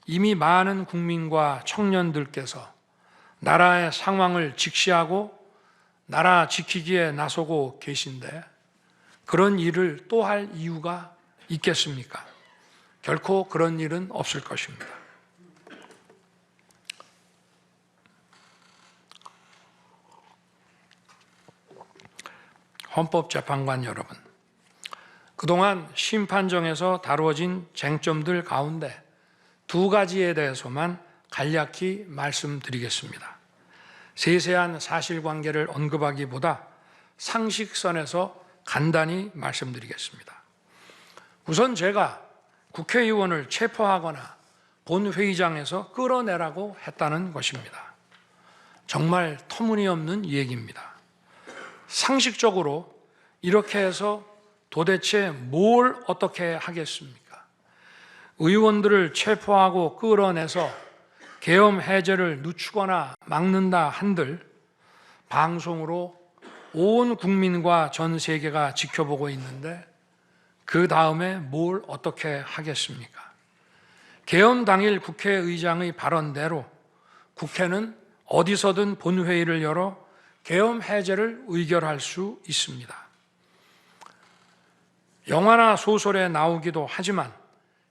[SPEAKER 1] 이미 많은 국민과 청년들께서 나라의 상황을 직시하고 나라 지키기에 나서고 계신데 그런 일을 또 할 이유가 있겠습니까? 결코 그런 일은 없을 것입니다. 헌법재판관 여러분, 그동안 심판정에서 다루어진 쟁점들 가운데 두 가지에 대해서만 간략히 말씀드리겠습니다. 세세한 사실관계를 언급하기보다 상식선에서 간단히 말씀드리겠습니다. 우선 제가 국회의원을 체포하거나 본회의장에서 끌어내라고 했다는 것입니다. 정말 터무니없는 얘기입니다. 상식적으로 이렇게 해서 도대체 뭘 어떻게 하겠습니까? 의원들을 체포하고 끌어내서 계엄 해제를 늦추거나 막는다 한들 방송으로 온 국민과 전 세계가 지켜보고 있는데 그 다음에 뭘 어떻게 하겠습니까? 계엄 당일 국회의장의 발언대로 국회는 어디서든 본회의를 열어 계엄 해제를 의결할 수 있습니다. 영화나 소설에 나오기도 하지만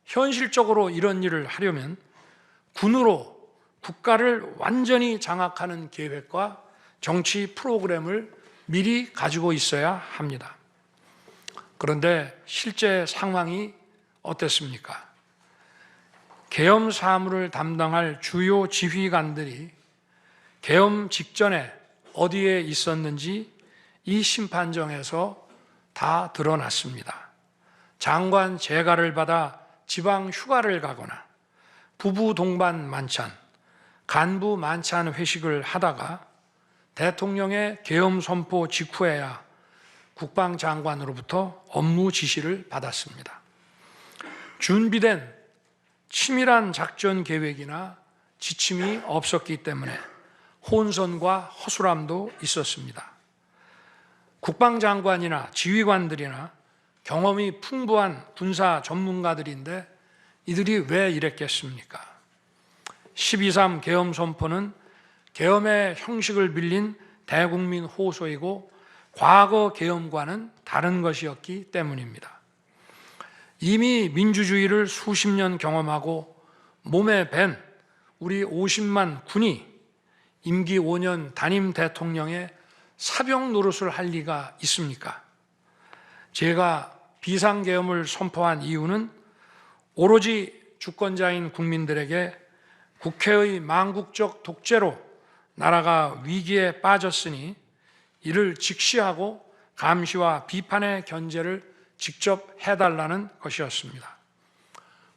[SPEAKER 1] 현실적으로 이런 일을 하려면 군으로 국가를 완전히 장악하는 계획과 정치 프로그램을 미리 가지고 있어야 합니다. 그런데 실제 상황이 어땠습니까? 계엄 사무를 담당할 주요 지휘관들이 계엄 직전에 어디에 있었는지 이 심판정에서 다 드러났습니다. 장관 재가를 받아 지방 휴가를 가거나 부부 동반 만찬, 간부 만찬 회식을 하다가 대통령의 계엄 선포 직후에야 국방장관으로부터 업무 지시를 받았습니다. 준비된 치밀한 작전 계획이나 지침이 없었기 때문에 혼선과 허술함도 있었습니다. 국방장관이나 지휘관들이나 경험이 풍부한 군사 전문가들인데 이들이 왜 이랬겠습니까? 12.3 계엄 선포는 계엄의 형식을 빌린 대국민 호소이고 과거 계엄과는 다른 것이었기 때문입니다. 이미 민주주의를 수십 년 경험하고 몸에 밴 우리 50만 군이 임기 5년 단임 대통령의 사병 노릇을 할 리가 있습니까? 제가 비상계엄을 선포한 이유는 오로지 주권자인 국민들에게 국회의 망국적 독재로 나라가 위기에 빠졌으니 이를 직시하고 감시와 비판의 견제를 직접 해달라는 것이었습니다.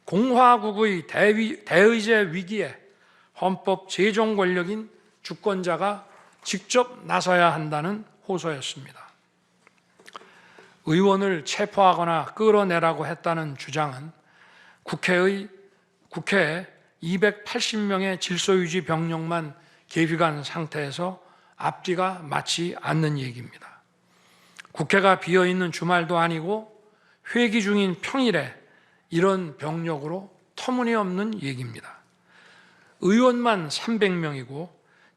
[SPEAKER 1] 공화국의 대의제 위기에 헌법 제정 권력인 주권자가 직접 나서야 한다는 호소였습니다. 의원을 체포하거나 끌어내라고 했다는 주장은 국회에 280명의 질서유지 병력만 계획한 상태에서 앞뒤가 맞지 않는 얘기입니다. 국회가 비어있는 주말도 아니고 회기 중인 평일에 이런 병력으로 터무니없는 얘기입니다. 의원만 300명이고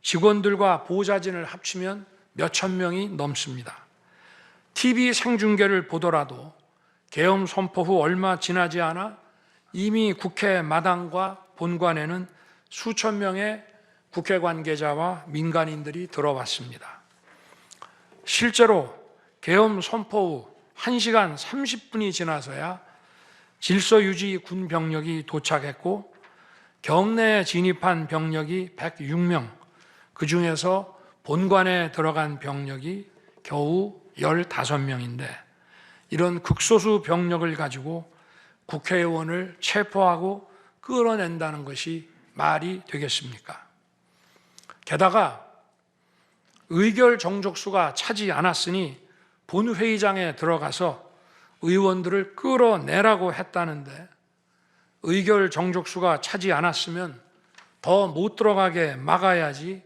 [SPEAKER 1] 직원들과 보좌진을 합치면 몇천 명이 넘습니다. TV 생중계를 보더라도 계엄 선포 후 얼마 지나지 않아 이미 국회 마당과 본관에는 수천 명의 국회 관계자와 민간인들이 들어왔습니다. 실제로 계엄 선포 후 1시간 30분이 지나서야 질서유지 군 병력이 도착했고 경내에 진입한 병력이 106명, 그 중에서 본관에 들어간 병력이 겨우 15명인데 이런 극소수 병력을 가지고 국회의원을 체포하고 끌어낸다는 것이 말이 되겠습니까? 게다가 의결 정족수가 차지 않았으니 본회의장에 들어가서 의원들을 끌어내라고 했다는데 의결 정족수가 차지 않았으면 더 못 들어가게 막아야지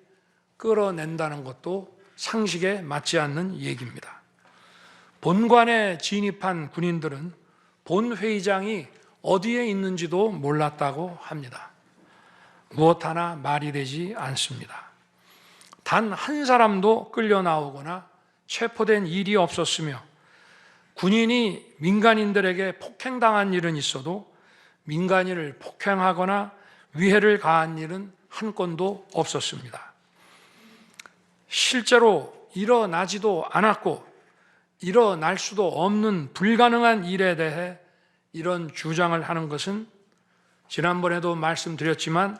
[SPEAKER 1] 끌어낸다는 것도 상식에 맞지 않는 얘기입니다. 본관에 진입한 군인들은 본회의장이 어디에 있는지도 몰랐다고 합니다. 무엇 하나 말이 되지 않습니다. 단 한 사람도 끌려 나오거나 체포된 일이 없었으며 군인이 민간인들에게 폭행당한 일은 있어도 민간인을 폭행하거나 위해를 가한 일은 한 건도 없었습니다. 실제로 일어나지도 않았고 일어날 수도 없는 불가능한 일에 대해 이런 주장을 하는 것은 지난번에도 말씀드렸지만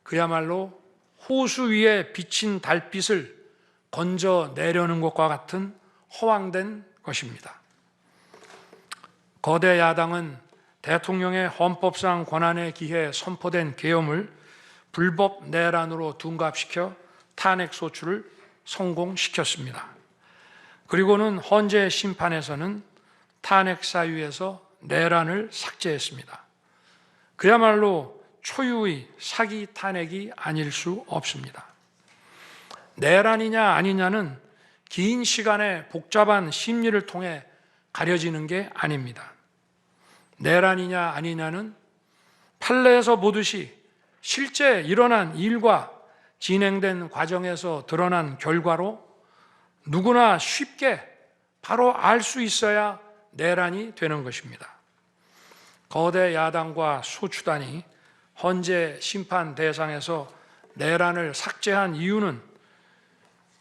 [SPEAKER 1] 그야말로 호수 위에 비친 달빛을 건져내려는 것과 같은 허황된 것입니다. 거대 야당은 대통령의 헌법상 권한에 기해 선포된 계엄을 불법 내란으로 둔갑시켜 탄핵 소추를 성공시켰습니다. 그리고는 헌재 심판에서는 탄핵 사유에서 내란을 삭제했습니다. 그야말로 초유의 사기 탄핵이 아닐 수 없습니다. 내란이냐 아니냐는 긴 시간의 복잡한 심리를 통해 가려지는 게 아닙니다. 내란이냐 아니냐는 판례에서 보듯이 실제 일어난 일과 진행된 과정에서 드러난 결과로 누구나 쉽게 바로 알 수 있어야 내란이 되는 것입니다. 거대 야당과 소추단이 헌재 심판 대상에서 내란을 삭제한 이유는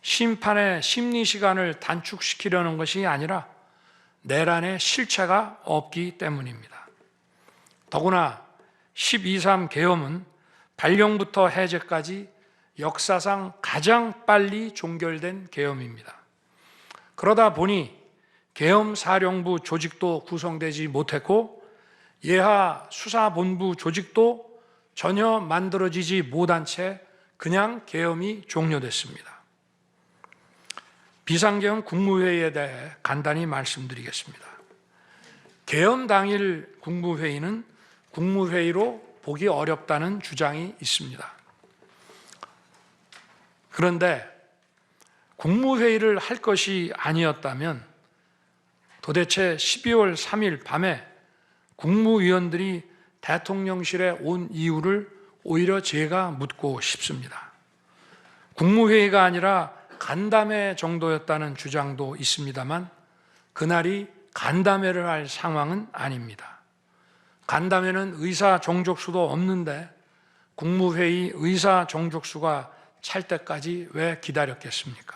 [SPEAKER 1] 심판의 심리 시간을 단축시키려는 것이 아니라 내란의 실체가 없기 때문입니다. 더구나 12.3 계엄은 발령부터 해제까지 역사상 가장 빨리 종결된 계엄입니다. 그러다 보니 계엄사령부 조직도 구성되지 못했고 예하 수사본부 조직도 전혀 만들어지지 못한 채 그냥 계엄이 종료됐습니다. 비상계엄 국무회의에 대해 간단히 말씀드리겠습니다. 계엄 당일 국무회의는 국무회의로 보기 어렵다는 주장이 있습니다. 그런데 국무회의를 할 것이 아니었다면 도대체 12월 3일 밤에 국무위원들이 대통령실에 온 이유를 오히려 제가 묻고 싶습니다. 국무회의가 아니라 간담회 정도였다는 주장도 있습니다만 그날이 간담회를 할 상황은 아닙니다. 간담회는 의사 정족수도 없는데 국무회의 의사 정족수가 찰 때까지 왜 기다렸겠습니까?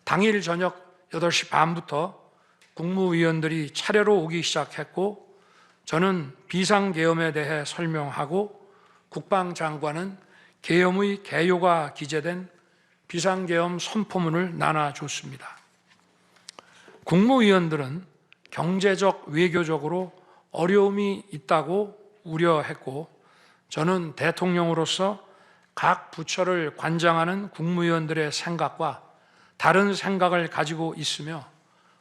[SPEAKER 1] 당일 저녁 8시 반부터 국무위원들이 차례로 오기 시작했고 저는 비상계엄에 대해 설명하고 국방장관은 계엄의 개요가 기재된 비상계엄 선포문을 나눠줬습니다. 국무위원들은 경제적, 외교적으로 어려움이 있다고 우려했고 저는 대통령으로서 각 부처를 관장하는 국무위원들의 생각과 다른 생각을 가지고 있으며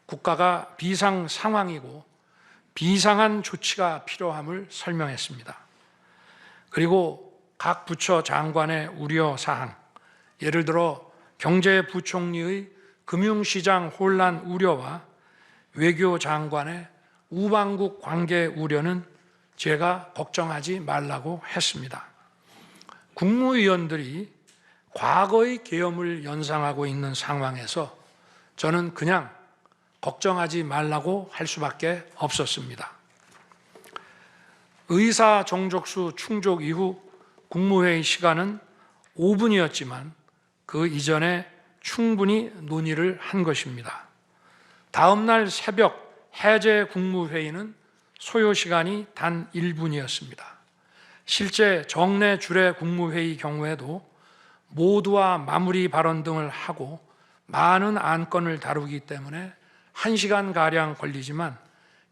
[SPEAKER 1] 국가가 비상 상황이고 비상한 조치가 필요함을 설명했습니다. 그리고 각 부처 장관의 우려사항, 예를 들어 경제부총리의 금융시장 혼란 우려와 외교장관의 우방국 관계 우려는 제가 걱정하지 말라고 했습니다. 국무위원들이 과거의 계엄을 연상하고 있는 상황에서 저는 그냥 걱정하지 말라고 할 수밖에 없었습니다. 의사 정족수 충족 이후 국무회의 시간은 5분이었지만 그 이전에 충분히 논의를 한 것입니다. 다음 날 새벽 해제 국무회의는 소요 시간이 단 1분이었습니다. 실제 정례 주례 국무회의 경우에도 모두와 마무리 발언 등을 하고 많은 안건을 다루기 때문에 1시간가량 걸리지만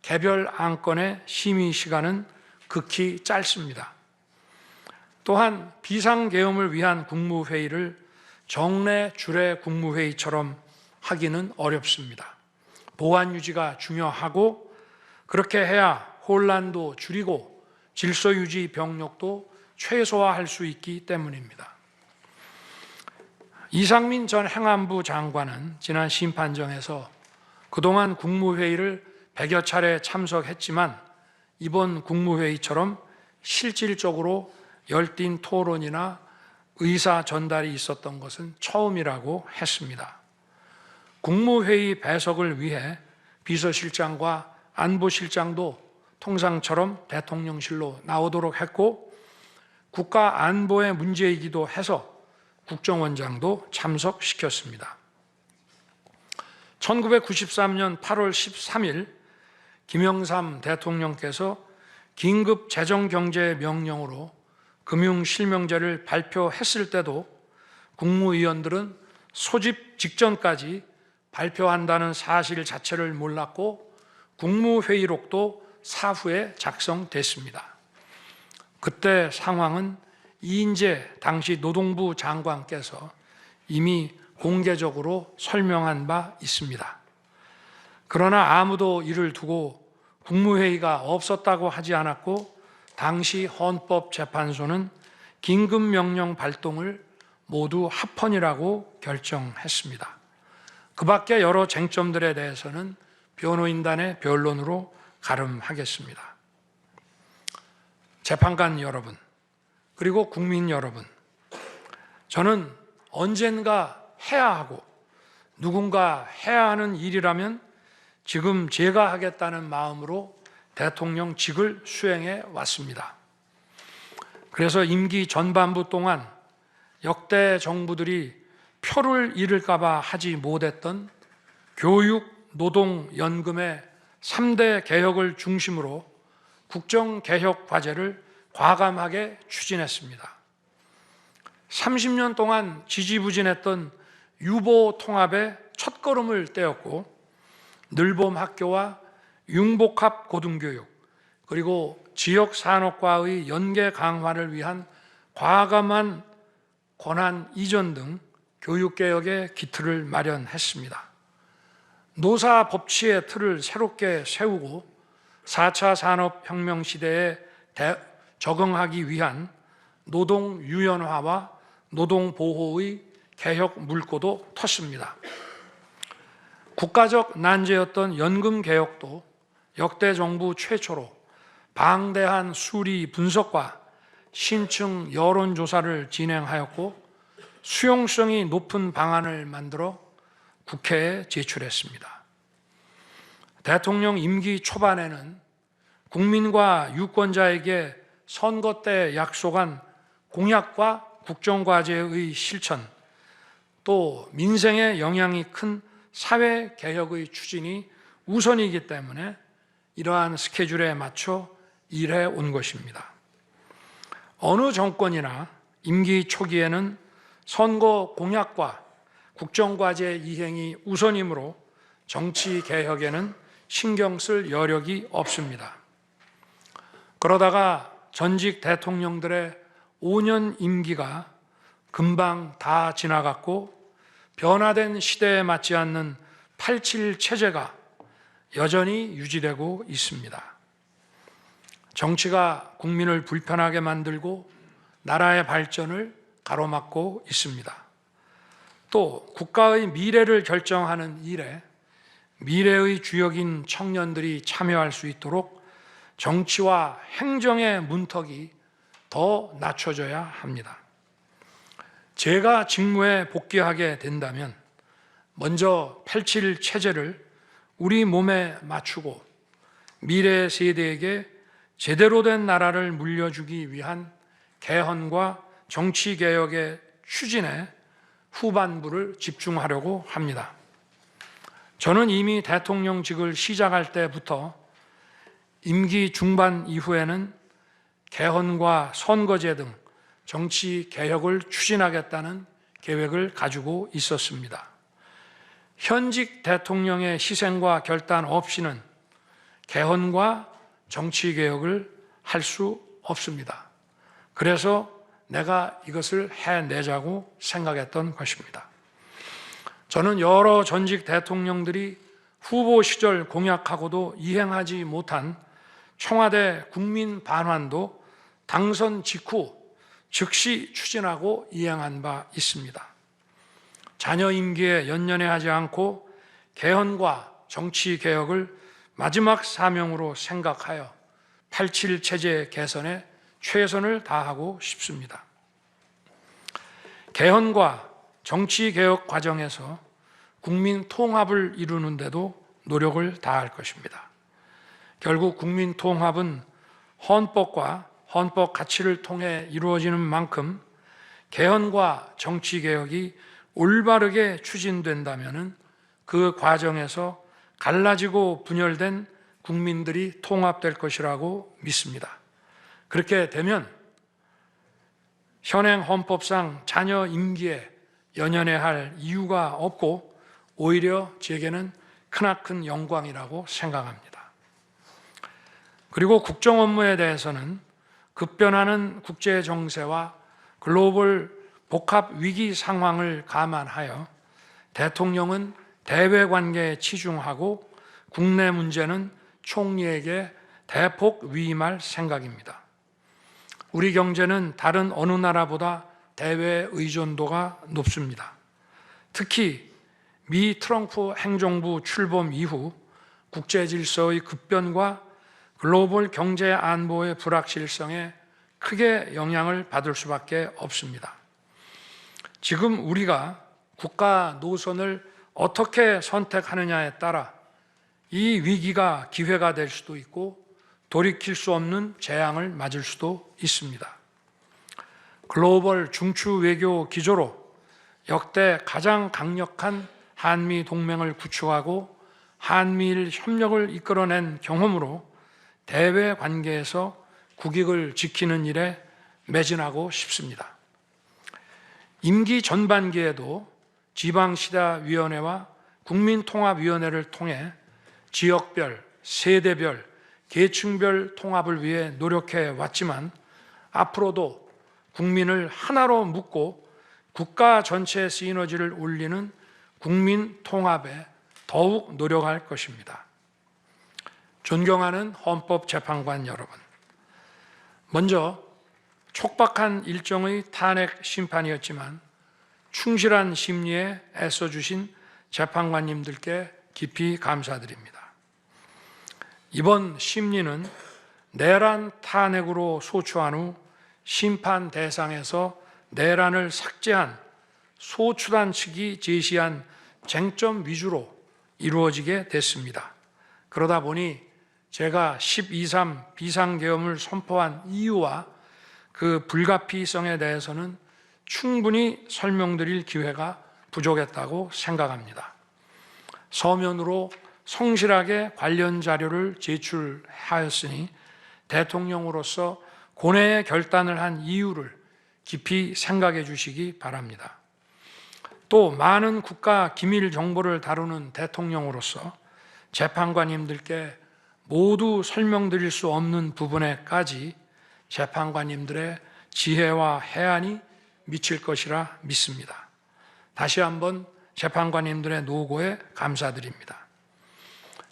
[SPEAKER 1] 개별 안건의 심의 시간은 극히 짧습니다. 또한 비상계엄을 위한 국무회의를 정례 주례 국무회의처럼 하기는 어렵습니다. 보안 유지가 중요하고 그렇게 해야 혼란도 줄이고 질서 유지 병력도 최소화할 수 있기 때문입니다. 이상민 전 행안부 장관은 지난 심판정에서 그동안 국무회의를 100여 차례 참석했지만 이번 국무회의처럼 실질적으로 열띤 토론이나 의사 전달이 있었던 것은 처음이라고 했습니다. 국무회의 배석을 위해 비서실장과 안보실장도 통상처럼 대통령실로 나오도록 했고 국가 안보의 문제이기도 해서 국정원장도 참석시켰습니다. 1993년 8월 13일 김영삼 대통령께서 긴급 재정경제명령으로 금융실명제를 발표했을 때도 국무위원들은 소집 직전까지 발표한다는 사실 자체를 몰랐고 국무회의록도 사후에 작성됐습니다. 그때 상황은 이인재 당시 노동부 장관께서 이미 공개적으로 설명한 바 있습니다. 그러나 아무도 이를 두고 국무회의가 없었다고 하지 않았고 당시 헌법재판소는 긴급명령 발동을 모두 합헌이라고 결정했습니다. 그 밖에 여러 쟁점들에 대해서는 변호인단의 변론으로 가름하겠습니다. 재판관 여러분, 그리고 국민 여러분, 저는 언젠가 해야 하고 누군가 해야 하는 일이라면 지금 제가 하겠다는 마음으로 대통령직을 수행해 왔습니다. 그래서 임기 전반부 동안 역대 정부들이 표를 잃을까 봐 하지 못했던 교육, 노동, 연금의 3대 개혁을 중심으로 국정개혁 과제를 과감하게 추진했습니다. 30년 동안 지지부진했던 유보 통합의 첫걸음을 떼었고 늘봄 학교와 융복합 고등교육 그리고 지역산업과의 연계 강화를 위한 과감한 권한 이전 등 교육개혁의 기틀을 마련했습니다. 노사 법치의 틀을 새롭게 세우고 4차 산업혁명 시대에 적응하기 위한 노동 유연화와 노동 보호의 개혁 물꼬도 텄습니다. 국가적 난제였던 연금 개혁도 역대 정부 최초로 방대한 수리 분석과 신층 여론조사를 진행하였고 수용성이 높은 방안을 만들어 국회에 제출했습니다. 대통령 임기 초반에는 국민과 유권자에게 선거 때 약속한 공약과 국정과제의 실천, 또 민생에 영향이 큰 사회개혁의 추진이 우선이기 때문에 이러한 스케줄에 맞춰 일해 온 것입니다. 어느 정권이나 임기 초기에는 선거 공약과 국정과제 이행이 우선이므로 정치개혁에는 신경 쓸 여력이 없습니다. 그러다가 전직 대통령들의 5년 임기가 금방 다 지나갔고 변화된 시대에 맞지 않는 87 체제가 여전히 유지되고 있습니다. 정치가 국민을 불편하게 만들고 나라의 발전을 가로막고 있습니다. 또 국가의 미래를 결정하는 일에 미래의 주역인 청년들이 참여할 수 있도록 정치와 행정의 문턱이 더 낮춰져야 합니다. 제가 직무에 복귀하게 된다면 먼저 87 체제를 우리 몸에 맞추고 미래 세대에게 제대로 된 나라를 물려주기 위한 개헌과 정치개혁의 추진에 후반부를 집중하려고 합니다. 저는 이미 대통령직을 시작할 때부터 임기 중반 이후에는 개헌과 선거제 등 정치 개혁을 추진하겠다는 계획을 가지고 있었습니다. 현직 대통령의 희생과 결단 없이는 개헌과 정치 개혁을 할 수 없습니다. 그래서 내가 이것을 해내자고 생각했던 것입니다. 저는 여러 전직 대통령들이 후보 시절 공약하고도 이행하지 못한 청와대 국민 반환도 당선 직후 즉시 추진하고 이행한 바 있습니다. 자녀 임기에 연연해하지 않고 개헌과 정치 개혁을 마지막 사명으로 생각하여 87 체제 개선에 최선을 다하고 싶습니다. 개헌과 정치 개혁 과정에서 국민 통합을 이루는 데도 노력을 다할 것입니다. 결국 국민 통합은 헌법과 헌법 가치를 통해 이루어지는 만큼 개헌과 정치 개혁이 올바르게 추진된다면 그 과정에서 갈라지고 분열된 국민들이 통합될 것이라고 믿습니다. 그렇게 되면 현행 헌법상 자녀 임기에 연연해야 할 이유가 없고 오히려 제게는 크나큰 영광이라고 생각합니다. 그리고 국정 업무에 대해서는 급변하는 국제 정세와 글로벌 복합 위기 상황을 감안하여 대통령은 대외 관계에 치중하고 국내 문제는 총리에게 대폭 위임할 생각입니다. 우리 경제는 다른 어느 나라보다 대외 의존도가 높습니다. 특히 미 트럼프 행정부 출범 이후 국제 질서의 급변과 글로벌 경제 안보의 불확실성에 크게 영향을 받을 수밖에 없습니다. 지금 우리가 국가 노선을 어떻게 선택하느냐에 따라 이 위기가 기회가 될 수도 있고 돌이킬 수 없는 재앙을 맞을 수도 있습니다. 글로벌 중추 외교 기조로 역대 가장 강력한 한미 동맹을 구축하고 한미일 협력을 이끌어낸 경험으로 대외 관계에서 국익을 지키는 일에 매진하고 싶습니다. 임기 전반기에도 지방시다위원회와 국민통합위원회를 통해 지역별, 세대별, 계층별 통합을 위해 노력해 왔지만 앞으로도 국민을 하나로 묶고 국가 전체의 시너지를 올리는 국민 통합에 더욱 노력할 것입니다. 존경하는 헌법재판관 여러분, 먼저 촉박한 일정의 탄핵 심판이었지만 충실한 심리에 애써주신 재판관님들께 깊이 감사드립니다. 이번 심리는 내란 탄핵으로 소추한 후 심판 대상에서 내란을 삭제한 소추단 측이 제시한 쟁점 위주로 이루어지게 됐습니다. 그러다 보니 제가 12.3 비상계엄을 선포한 이유와 그 불가피성에 대해서는 충분히 설명드릴 기회가 부족했다고 생각합니다. 서면으로 성실하게 관련 자료를 제출하였으니 대통령으로서 고뇌의 결단을 한 이유를 깊이 생각해 주시기 바랍니다. 또 많은 국가 기밀 정보를 다루는 대통령으로서 재판관님들께 모두 설명드릴 수 없는 부분에까지 재판관님들의 지혜와 해안이 미칠 것이라 믿습니다. 다시 한번 재판관님들의 노고에 감사드립니다.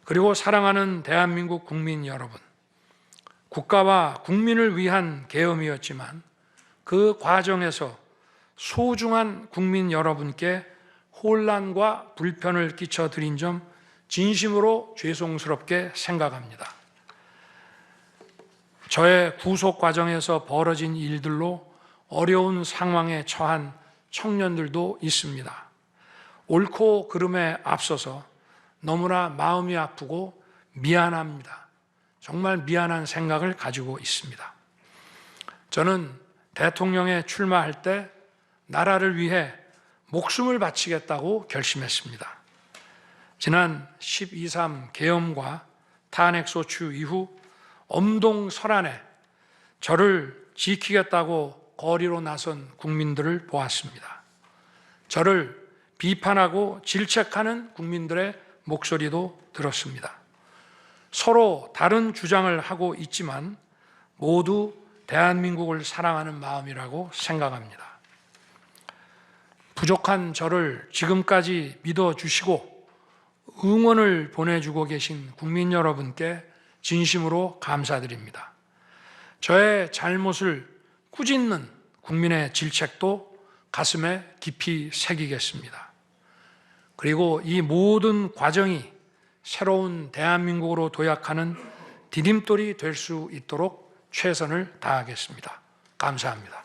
[SPEAKER 1] 그리고 사랑하는 대한민국 국민 여러분, 국가와 국민을 위한 계엄이었지만 그 과정에서 소중한 국민 여러분께 혼란과 불편을 끼쳐드린 점 진심으로 죄송스럽게 생각합니다. 저의 구속 과정에서 벌어진 일들로 어려운 상황에 처한 청년들도 있습니다. 옳고 그름에 앞서서 너무나 마음이 아프고 미안합니다. 정말 미안한 생각을 가지고 있습니다. 저는 대통령에 출마할 때 나라를 위해 목숨을 바치겠다고 결심했습니다. 지난 12.3 계엄과 탄핵소추 이후 엄동설안에 저를 지키겠다고 거리로 나선 국민들을 보았습니다. 저를 비판하고 질책하는 국민들의 목소리도 들었습니다. 서로 다른 주장을 하고 있지만 모두 대한민국을 사랑하는 마음이라고 생각합니다. 부족한 저를 지금까지 믿어주시고 응원을 보내주고 계신 국민 여러분께 진심으로 감사드립니다. 저의 잘못을 꾸짖는 국민의 질책도 가슴에 깊이 새기겠습니다. 그리고 이 모든 과정이 새로운 대한민국으로 도약하는 디딤돌이 될 수 있도록 최선을 다하겠습니다. 감사합니다.